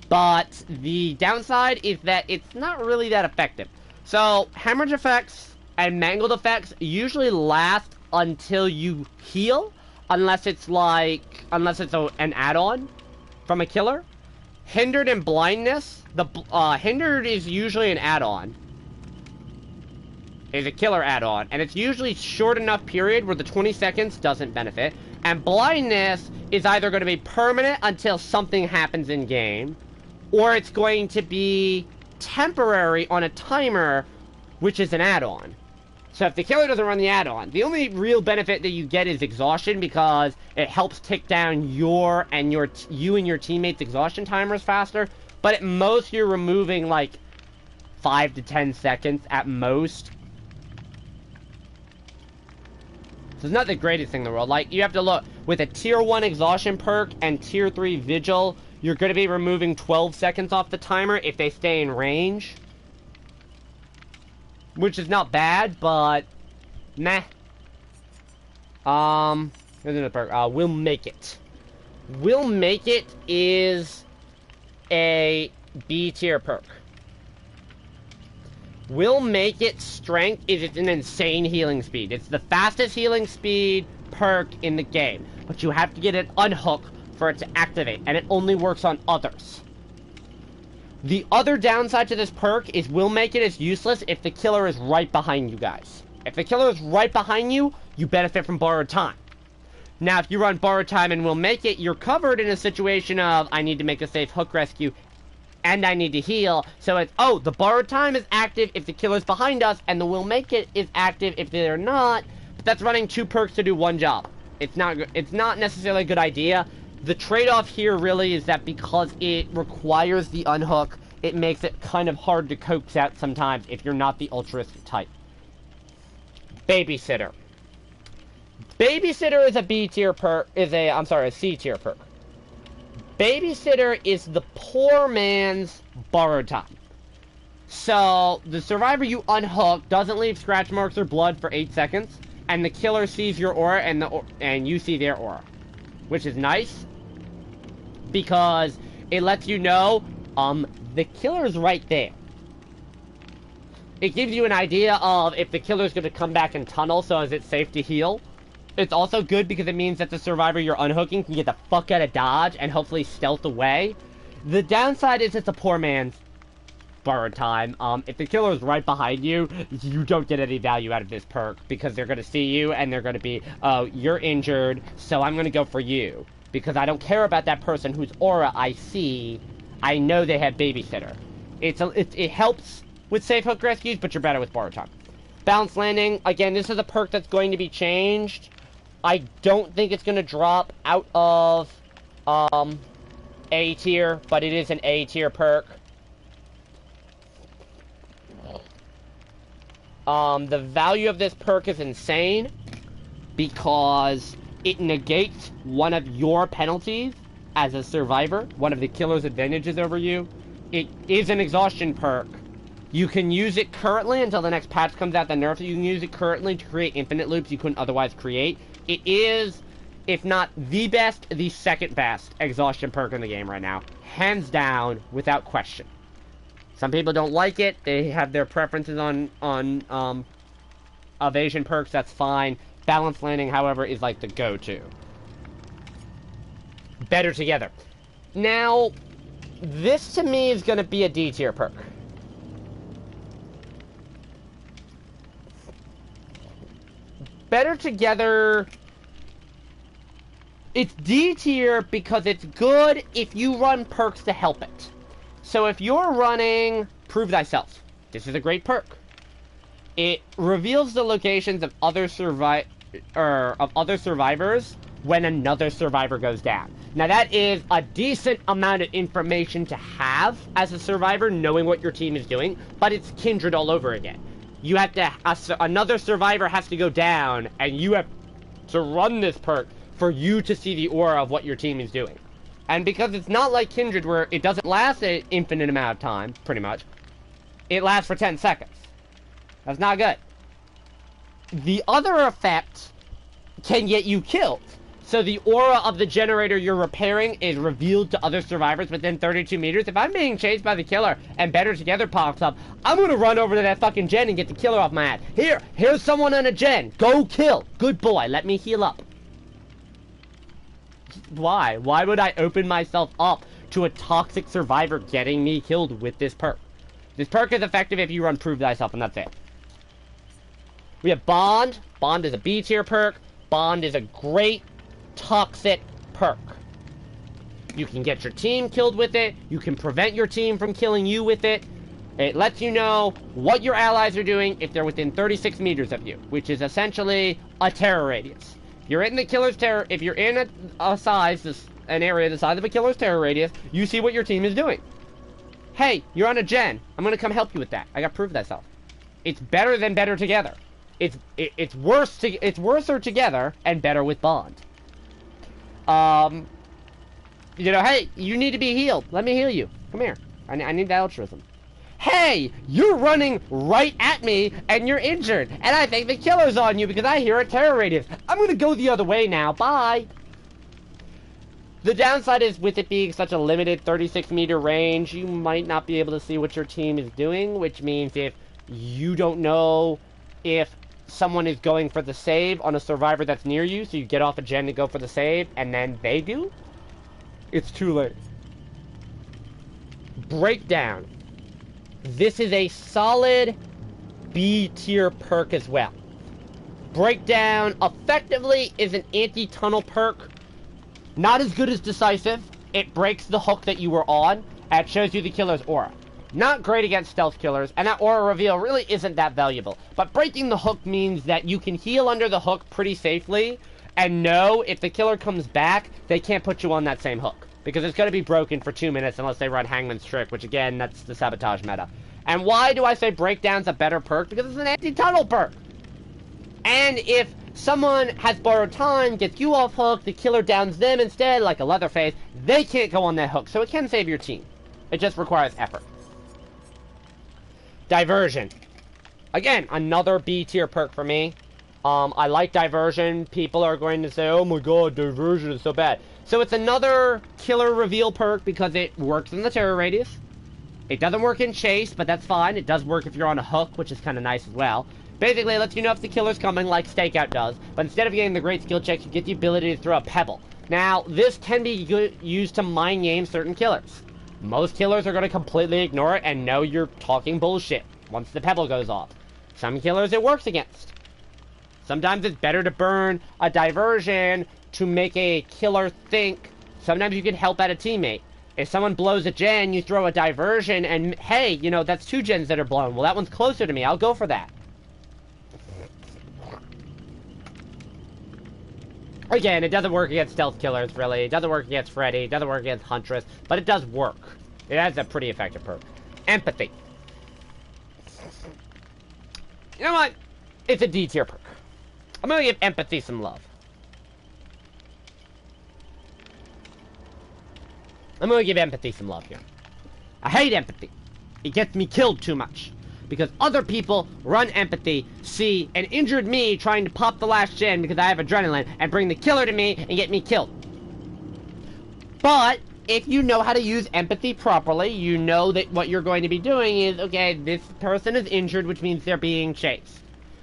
S1: But the downside is that it's not really that effective. So, hemorrhage effects and mangled effects usually last until you heal, unless it's an add-on from a killer. Hindered and blindness. The hindered is usually an add-on. Is a killer add-on, and it's usually short enough period where the 20 seconds doesn't benefit. And blindness is either going to be permanent until something happens in game, or it's going to be temporary on a timer, which is an add-on. So if the killer doesn't run the add-on, the only real benefit that you get is exhaustion, because it helps tick down you and your teammates' exhaustion timers faster. But at most, you're removing, like, 5 to 10 seconds at most. So it's not the greatest thing in the world. Like, you have to look, with a tier 1 exhaustion perk and tier 3 vigil, you're going to be removing 12 seconds off the timer if they stay in range. Which is not bad, but meh. Here's another perk. We'll Make It. We'll Make It is a B tier perk. We'll Make It strength is it's an insane healing speed. It's the fastest healing speed perk in the game. But you have to get it unhooked for it to activate, and it only works on others. The other downside to this perk is Will Make It is useless if the killer is right behind you guys. If the killer is right behind you, you benefit from borrowed time. Now, if you run borrowed time and Will Make It, you're covered in a situation of, I need to make a safe hook rescue, and I need to heal. So it's, oh, the borrowed time is active if the killer's behind us, and the Will Make It is active if they're not. But that's running 2 perks to do 1 job. It's not necessarily a good idea. The trade-off here really is that because it requires the unhook, it makes it kind of hard to coax out sometimes if you're not the altruistic type. Babysitter. Babysitter is a B tier perk, a C tier perk. Babysitter is the poor man's borrowed time. So, the survivor you unhook doesn't leave scratch marks or blood for 8 seconds, and the killer sees your aura and you see their aura. Which is nice, because it lets you know, the killer's right there. It gives you an idea of if the killer's going to come back and tunnel, so is it safe to heal? It's also good because it means that the survivor you're unhooking can get the fuck out of dodge and hopefully stealth away. The downside is it's a poor man's borrowed time. If the killer's right behind you, you don't get any value out of this perk because they're going to see you and they're going to be, oh, you're injured, so I'm going to go for you. Because I don't care about that person whose aura I see. I know they have babysitter. It helps with safe hook rescues, but you're better with borrowed time. Balanced landing. Again, this is a perk that's going to be changed. I don't think it's going to drop out of A tier, but it is an A tier perk. The value of this perk is insane because it negates one of your penalties as a survivor, one of the killer's advantages over you. It is an exhaustion perk. You can use it currently until the next patch comes out that nerfs it. You can use it currently to create infinite loops you couldn't otherwise create. It is, if not the best, the second best exhaustion perk in the game right now. Hands down, without question. Some people don't like it. They have their preferences on evasion perks. That's fine. Balanced landing, however, is like the go-to. Better together. Now, this to me is going to be a D tier perk. Better together. It's D tier because it's good if you run perks to help it. So if you're running Prove Thyself, this is a great perk. It reveals the locations of other survivors when another survivor goes down. Now that is a decent amount of information to have as a survivor, knowing what your team is doing, but it's Kindred all over again. You have to, another survivor has to go down, and you have to run this perk for you to see the aura of what your team is doing. And because it's not like Kindred where it doesn't last an infinite amount of time, pretty much, it lasts for 10 seconds. That's not good. The other effect can get you killed. So the aura of the generator you're repairing is revealed to other survivors within 32 meters. If I'm being chased by the killer and Better Together pops up, I'm gonna run over to that fucking gen and get the killer off my ass. Here's someone on a gen. Go kill. Good boy. Let me heal up. Why? Why would I open myself up to a toxic survivor getting me killed with this perk? This perk is effective if you run Prove Thyself, and that's it. We have Bond. Bond is a B tier perk. Bond is a great toxic perk. You can get your team killed with it. You can prevent your team from killing you with it. It lets you know what your allies are doing if they're within 36 meters of you, which is essentially a terror radius. You're in the killer's terror. If you're in an area the size of a killer's terror radius, you see what your team is doing. hey, you're on a gen. I'm gonna come help you with that. I got proof of that stuff. It's better than better together. It's worser together and better with bond. You know, hey, you need to be healed. Let me heal you. Come here. I need that altruism. Hey, you're running right at me, and you're injured, and I think the killer's on you because I hear a terror radius. I'm gonna go the other way now. Bye. The downside is, with it being such a limited 36-meter range, you might not be able to see what your team is doing, which means if you don't know if someone is going for the save on a survivor that's near you, so you get off a gen to go for the save, and then they do, it's too late. Breakdown. This is a solid B tier perk as well. Breakdown effectively is an anti-tunnel perk. Not as good as Decisive. It breaks the hook that you were on, and it shows you the killer's aura. Not great against stealth killers, and that aura reveal really isn't that valuable. But breaking the hook means that you can heal under the hook pretty safely, and know if the killer comes back, they can't put you on that same hook. Because it's going to be broken for 2 minutes unless they run Hangman's Trick, which again, that's the Sabotage meta. And why do I say Breakdown's a better perk? Because it's an anti-tunnel perk. And if someone has borrowed time, gets you off hook, the killer downs them instead, like a Leatherface, they can't go on that hook. So it can save your team. It just requires effort. Diversion. Again, another B tier perk for me. I like Diversion. People are going to say, oh my god, Diversion is so bad. So it's another killer reveal perk because it works in the terror radius. It doesn't work in chase, but that's fine. It does work if you're on a hook, which is kind of nice as well. Basically, it lets you know if the killer's coming, like Stakeout does. But instead of getting the great skill checks, you get the ability to throw a pebble. Now, this can be used to mind game certain killers. Most killers are going to completely ignore it and know you're talking bullshit once the pebble goes off. Some killers it works against. Sometimes it's better to burn a diversion to make a killer think. Sometimes you can help out a teammate. If someone blows a gen, you throw a diversion, and hey, you know, that's 2 gens that are blown. Well, that one's closer to me. I'll go for that. Again, it doesn't work against stealth killers, really. It doesn't work against Freddy. It doesn't work against Huntress. But it does work. It has a pretty effective perk. Empathy. You know what? It's a D tier perk. I'm gonna give Empathy some love. I'm gonna give Empathy some love here. I hate Empathy. It gets me killed too much. Because other people run Empathy, see an injured me trying to pop the last gen because I have adrenaline, and bring the killer to me and get me killed. But if you know how to use Empathy properly, you know that what you're going to be doing is, okay, this person is injured, which means they're being chased.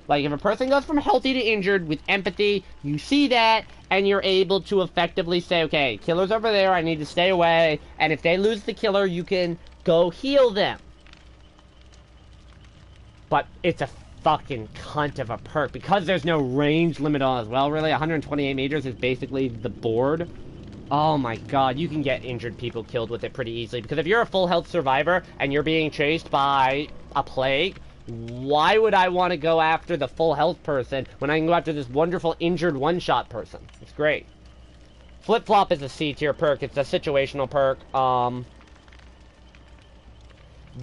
S1: Like, if a person goes from healthy to injured with Empathy, you see that, and you're able to effectively say, okay, killer's over there, I need to stay away, and if they lose the killer, you can go heal them. But it's a fucking cunt of a perk, because there's no range limit on it as well, really. 128 meters is basically the board. Oh my god, you can get injured people killed with it pretty easily, because if you're a full health survivor, and you're being chased by a plague, why would I want to go after the full health person when I can go after this wonderful injured one-shot person? It's great. Flip-flop is a C-tier perk. It's a situational perk.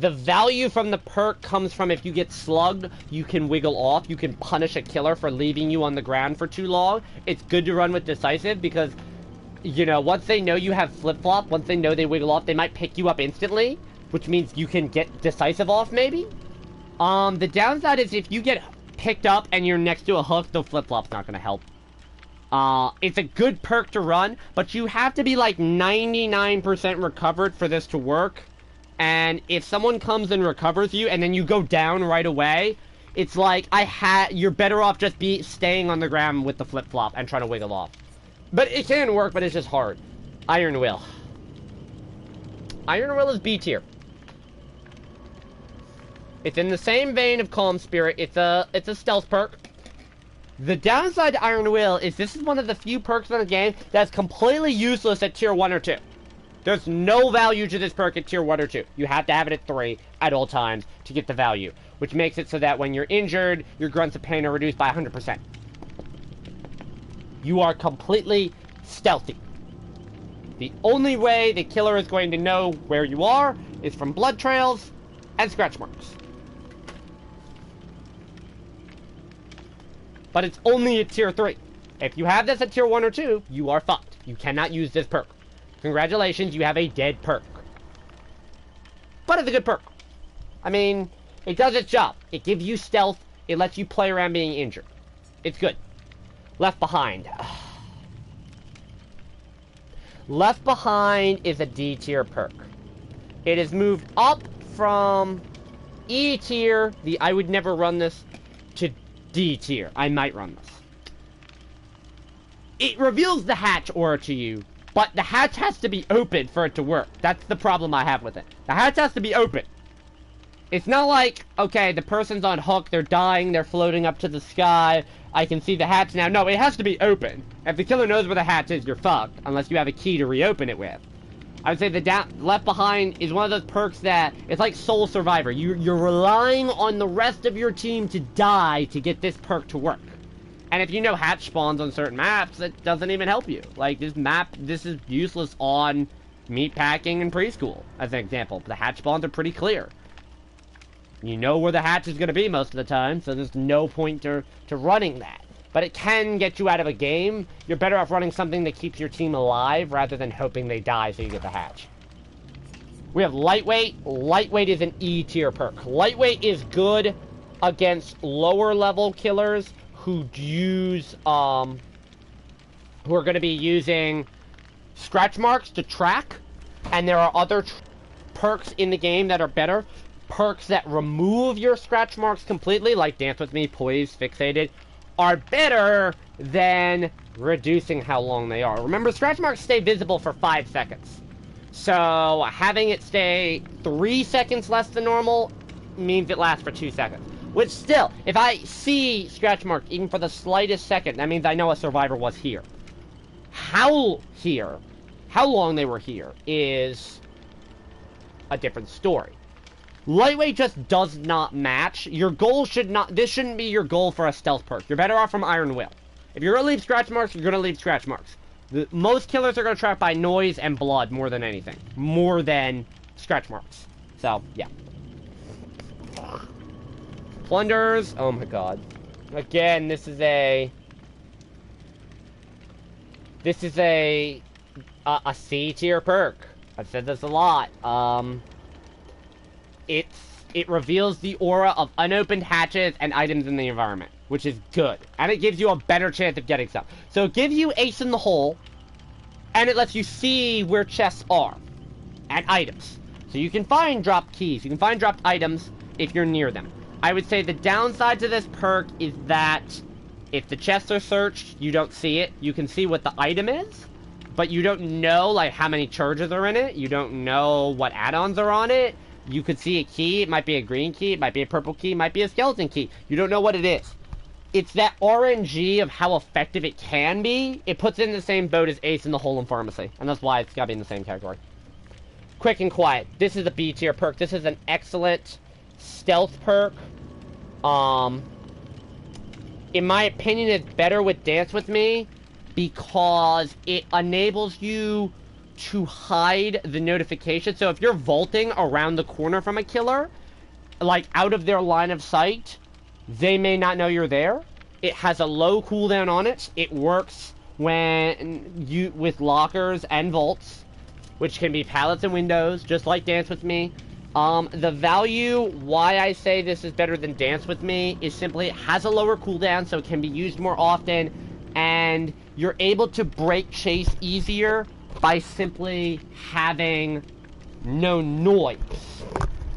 S1: The value from the perk comes from if you get slugged, you can wiggle off. You can punish a killer for leaving you on the ground for too long. It's good to run with Decisive because, you know, once they know you have flip-flop, once they know they wiggle off, they might pick you up instantly, which means you can get Decisive off, maybe? The downside is if you get picked up and you're next to a hook, the flip-flop's not gonna help. It's a good perk to run, but you have to be like 99% recovered for this to work. And if someone comes and recovers you and then you go down right away, it's like you're better off just staying on the ground with the flip-flop and trying to wiggle off. But it can work, but it's just hard. Iron Will. Iron Will is B tier. It's in the same vein of Calm Spirit. It's a stealth perk. The downside to Iron Will is this is one of the few perks in the game that's completely useless at tier 1 or 2. There's no value to this perk at tier 1 or 2. You have to have it at 3 at all times to get the value, which makes it so that when you're injured, your grunts of pain are reduced by 100%. You are completely stealthy. The only way the killer is going to know where you are is from blood trails and scratch marks. But it's only at tier 3. If you have this at tier 1 or 2, you are fucked. You cannot use this perk. Congratulations, you have a dead perk. But it's a good perk. I mean, it does its job. It gives you stealth. It lets you play around being injured. It's good. Left Behind. Left Behind is a D tier perk. It has moved up from E tier, the I would never run this, to D tier. I might run this. It reveals the hatch aura to you, but the hatch has to be open for it to work. That's the problem I have with it. The hatch has to be open. It's not like, okay, the person's on hook, they're dying, they're floating up to the sky, I can see the hatch now. No, it has to be open. If the killer knows where the hatch is, you're fucked, unless you have a key to reopen it with. I would say the Left Behind is one of those perks that, it's like Soul Survivor. You're relying on the rest of your team to die to get this perk to work. And if you know hatch spawns on certain maps, it doesn't even help you. Like, this is useless on meatpacking and preschool, as an example. The hatch spawns are pretty clear. You know where the hatch is going to be most of the time, so there's no point to running that. But it can get you out of a game. You're better off running something that keeps your team alive rather than hoping they die so you get the hatch. We have Lightweight. Lightweight is an E tier perk. Lightweight is good against lower level killers who use, who are going to be using scratch marks to track. And there are other perks in the game that are better. Perks that remove your scratch marks completely, like Dance With Me, Poise, Fixated, are better than reducing how long they are. Remember, scratch marks stay visible for 5 seconds. So, having it stay 3 seconds less than normal means it lasts for 2 seconds. Which still, if I see scratch marks even for the slightest second, that means I know a survivor was here. How long they were here, is a different story. Lightweight just does not match. Your goal should not... This shouldn't be your goal for a stealth perk. You're better off from Iron Will. If you're going to leave scratch marks, you're going to leave scratch marks. Most killers are going to track by noise and blood more than anything. More than scratch marks. So, yeah. Plunderers. Oh my god. Again, this is a C tier perk. I've said this a lot. It reveals the aura of unopened hatches and items in the environment, which is good. And it gives you a better chance of getting stuff. So it gives you ace in the hole, and it lets you see where chests are, and items. So you can find dropped keys, you can find dropped items if you're near them. I would say the downside to this perk is that if the chests are searched, you don't see it. You can see what the item is, but you don't know, like, how many charges are in it. You don't know what add-ons are on it. You could see a key, it might be a green key, it might be a purple key, it might be a skeleton key. You don't know what it is. It's that RNG of how effective it can be. It puts it in the same boat as Ace in the Hole in Pharmacy. And that's why it's gotta be in the same category. Quick and Quiet. This is a B tier perk. This is an excellent stealth perk. In my opinion, it's better with Dance With Me because it enables you to hide the notification. So if you're vaulting around the corner from a killer, like out of their line of sight, they may not know you're there. It has a low cooldown on it. It works with lockers and vaults, which can be pallets and windows, just like Dance With Me. The value, why I say this is better than Dance With Me, is simply it has a lower cooldown, so it can be used more often, and you're able to break chase easier by simply having no noise.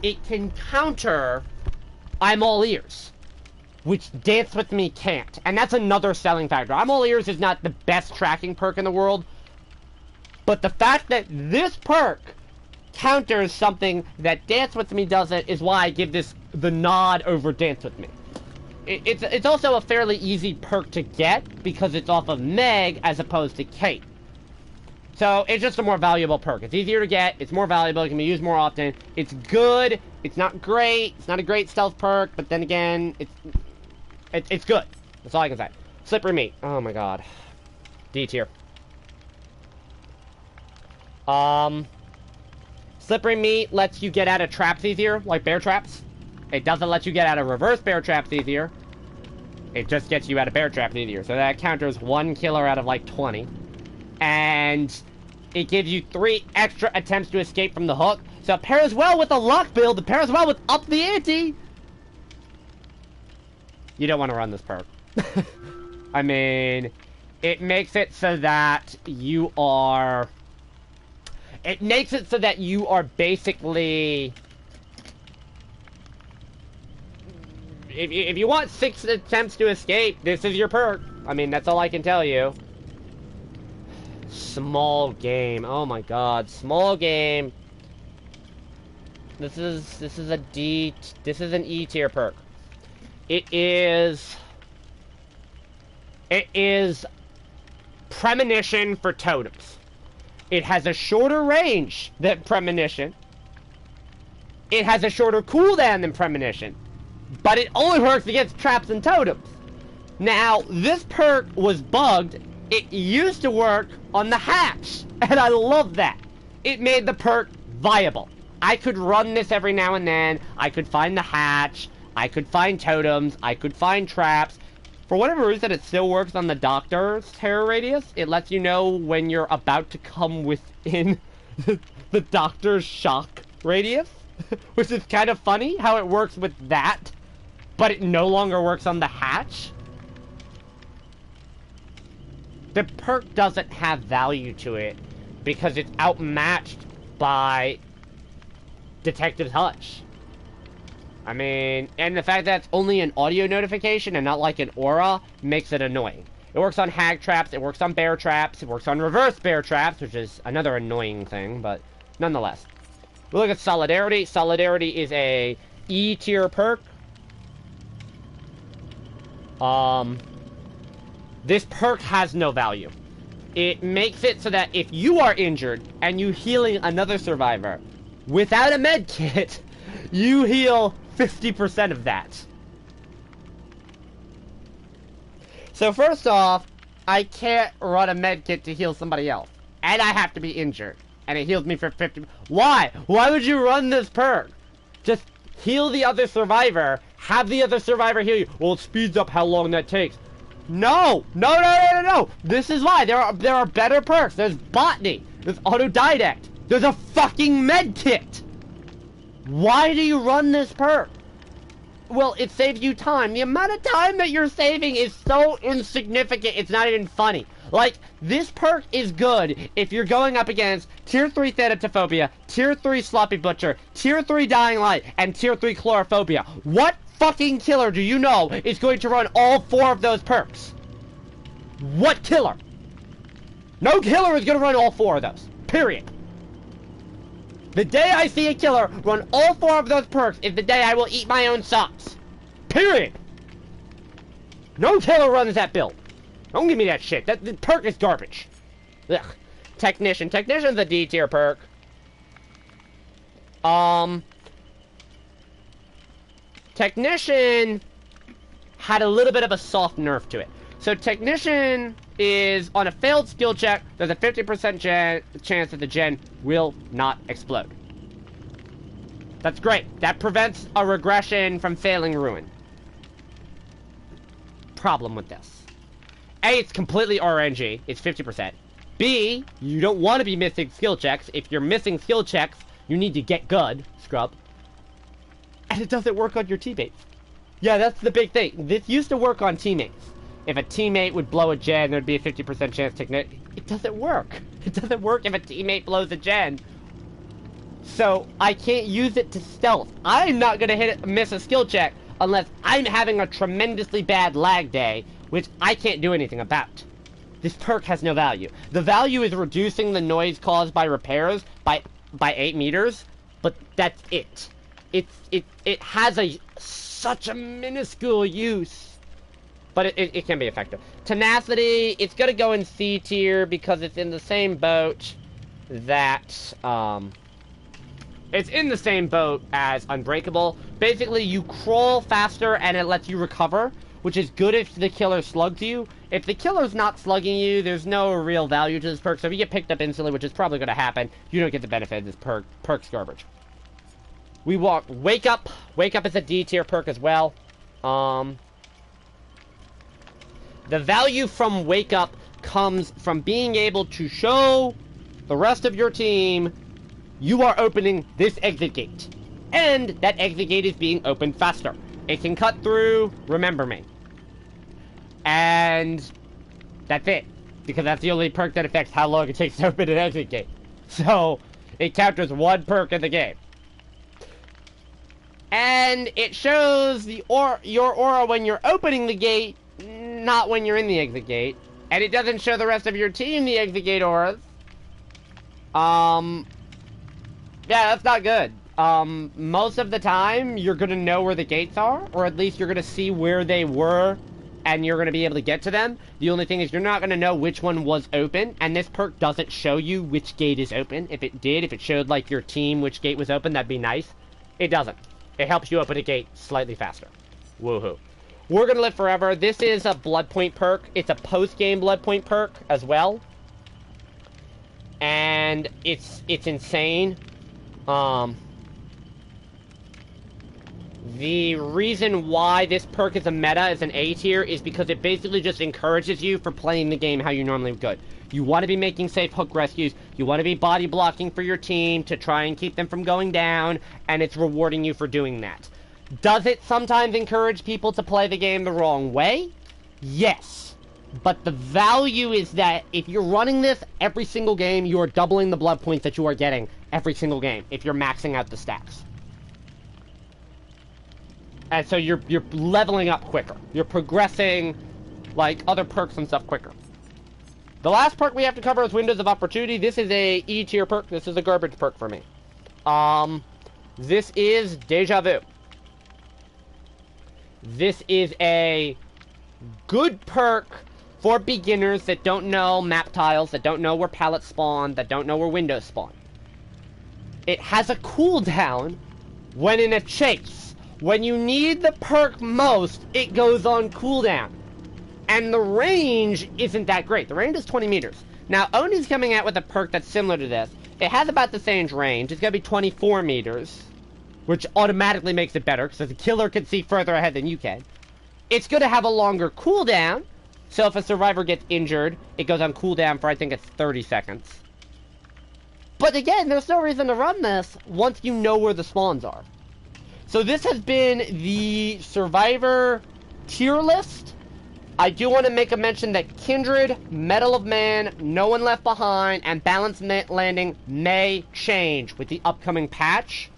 S1: It can counter I'm All Ears, which Dance With Me can't. And that's another selling factor. I'm All Ears is not the best tracking perk in the world, but the fact that this perk counters something that Dance With Me doesn't is why I give this the nod over Dance With Me. It's also a fairly easy perk to get because it's off of Meg as opposed to Kate. So, it's just a more valuable perk. It's easier to get, it's more valuable, it can be used more often. It's good, it's not great, it's not a great stealth perk, but then again, it's good. That's all I can say. Slippery Meat. Oh my god. D tier. Slippery meat lets you get out of traps easier, like bear traps. It doesn't let you get out of reverse bear traps easier. It just gets you out of bear traps easier. So that counters 1 killer out of like 20. And it gives you 3 extra attempts to escape from the hook. So it pairs well with the luck build. It pairs well with up the ante. You don't want to run this perk. I mean, it makes it so that you are... It makes it so that you are basically... If you want 6 attempts to escape, this is your perk. I mean, that's all I can tell you. Small game. Oh my god. Small game. This is an E tier perk. It is Premonition for totems. It has a shorter range than Premonition. It has a shorter cooldown than Premonition. But it only works against traps and totems. Now, this perk was bugged. It used to work on the hatch, and I love that. It made the perk viable. I could run this every now and then. I could find the hatch. I could find totems. I could find traps. For whatever reason, it still works on the doctor's terror radius. It lets you know when you're about to come within the doctor's shock radius, which is kind of funny how it works with that, but it no longer works on the hatch. The perk doesn't have value to it because it's outmatched by Detective's Hunch. I mean, and the fact that it's only an audio notification and not like an aura makes it annoying. It works on hag traps, it works on bear traps, it works on reverse bear traps, which is another annoying thing, but nonetheless. We look at Solidarity. Solidarity is a E tier perk. This perk has no value. It makes it so that if you are injured and you healing another survivor without a med kit, you heal 50% of that. So first off, I can't run a med kit to heal somebody else. And I have to be injured. And it heals me for 50%. Why? Why would you run this perk? Just heal the other survivor. Have the other survivor heal you. Well, it speeds up how long that takes. No! No, no, no, no, no! This is why. There are better perks. There's Botany. There's Autodidact. There's a fucking med kit! Why do you run this perk? Well, it saves you time. The amount of time that you're saving is so insignificant, it's not even funny. Like, this perk is good if you're going up against Tier 3 Thanatophobia, Tier 3 Sloppy Butcher, Tier 3 Dying Light, and Tier 3 Chlorophobia. What fucking killer do you know is going to run all 4 of those perks? What killer? No killer is going to run all 4 of those. Period. The day I see a killer run all 4 of those perks is the day I will eat my own socks. Period. No killer runs that build. Don't give me that shit. The perk is garbage. Ugh. Technician. Technician's a D tier perk. Technician had a little bit of a soft nerf to it. So Technician is on a failed skill check, there's a 50% chance that the gen will not explode. That's great. That prevents a regression from failing Ruin. Problem with this. A, it's completely RNG. It's 50%. B, you don't want to be missing skill checks. If you're missing skill checks, you need to get good, scrub. And it doesn't work on your teammates. Yeah, that's the big thing. This used to work on teammates. If a teammate would blow a gen, there'd be a 50% chance to ignite. It doesn't work. It doesn't work if a teammate blows a gen. So, I can't use it to stealth. I'm not gonna miss a skill check unless I'm having a tremendously bad lag day, which I can't do anything about. This perk has no value. The value is reducing the noise caused by repairs by 8 meters, but that's it. It has such a minuscule use. But it can be effective. Tenacity, it's gonna go in C tier because it's in the same boat that, it's in the same boat as Unbreakable. Basically, you crawl faster and it lets you recover, which is good if the killer slugs you. If the killer's not slugging you, there's no real value to this perk, so if you get picked up instantly, which is probably going to happen, you don't get the benefit of this perk. Perk's garbage. We walk Wake Up. Wake Up is a D tier perk as well. The value from Wake Up comes from being able to show the rest of your team you are opening this exit gate. And that exit gate is being opened faster. It can cut through Remember Me. And that's it. Because that's the only perk that affects how long it takes to open an exit gate. So, it counters one perk in the game. And it shows your aura when you're opening the gate, not when you're in the exit gate. And it doesn't show the rest of your team the exit gate auras. Yeah, that's not good. Most of the time, you're gonna know where the gates are, or at least you're gonna see where they were, and you're gonna be able to get to them. The only thing is you're not gonna know which one was open, and this perk doesn't show you which gate is open. If it did, if it showed, like, your team which gate was open, that'd be nice. It doesn't. It helps you open a gate slightly faster. Woohoo. We're gonna live forever. This is a blood point perk. It's a post-game blood point perk as well. And it's insane. The reason why this perk is a meta as an A tier is because it basically just encourages you for playing the game how you normally would. You want to be making safe hook rescues, you want to be body blocking for your team to try and keep them from going down, and it's rewarding you for doing that. Does it sometimes encourage people to play the game the wrong way? Yes. But the value is that if you're running this every single game, you are doubling the blood points that you are getting every single game if you're maxing out the stacks. And so you're leveling up quicker. You're progressing, like, other perks and stuff quicker. The last perk we have to cover is Windows of Opportunity. This is a E tier perk. This is a garbage perk for me. This is Deja Vu. This is a good perk for beginners that don't know map tiles, that don't know where pallets spawn, that don't know where windows spawn. It has a cooldown when in a chase. When you need the perk most, it goes on cooldown. And the range isn't that great. The range is 20 meters. Now, Oni's coming out with a perk that's similar to this. It has about the same range. It's going to be 24 meters, which automatically makes it better, because the killer can see further ahead than you can. It's going to have a longer cooldown, so if a survivor gets injured, it goes on cooldown for, I think it's 30 seconds. But again, there's no reason to run this once you know where the spawns are. So this has been the Survivor tier list. I do want to make a mention that Kindred, Medal of Man, No One Left Behind, and Balanced Landing may change with the upcoming patch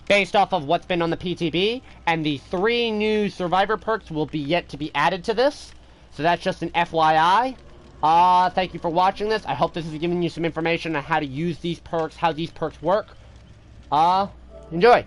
S1: based off of what's been on the PTB, and the 3 new Survivor perks will be yet to be added to this. So that's just an FYI. Thank you for watching this. I hope this has given you some information on how to use these perks, how these perks work. Enjoy.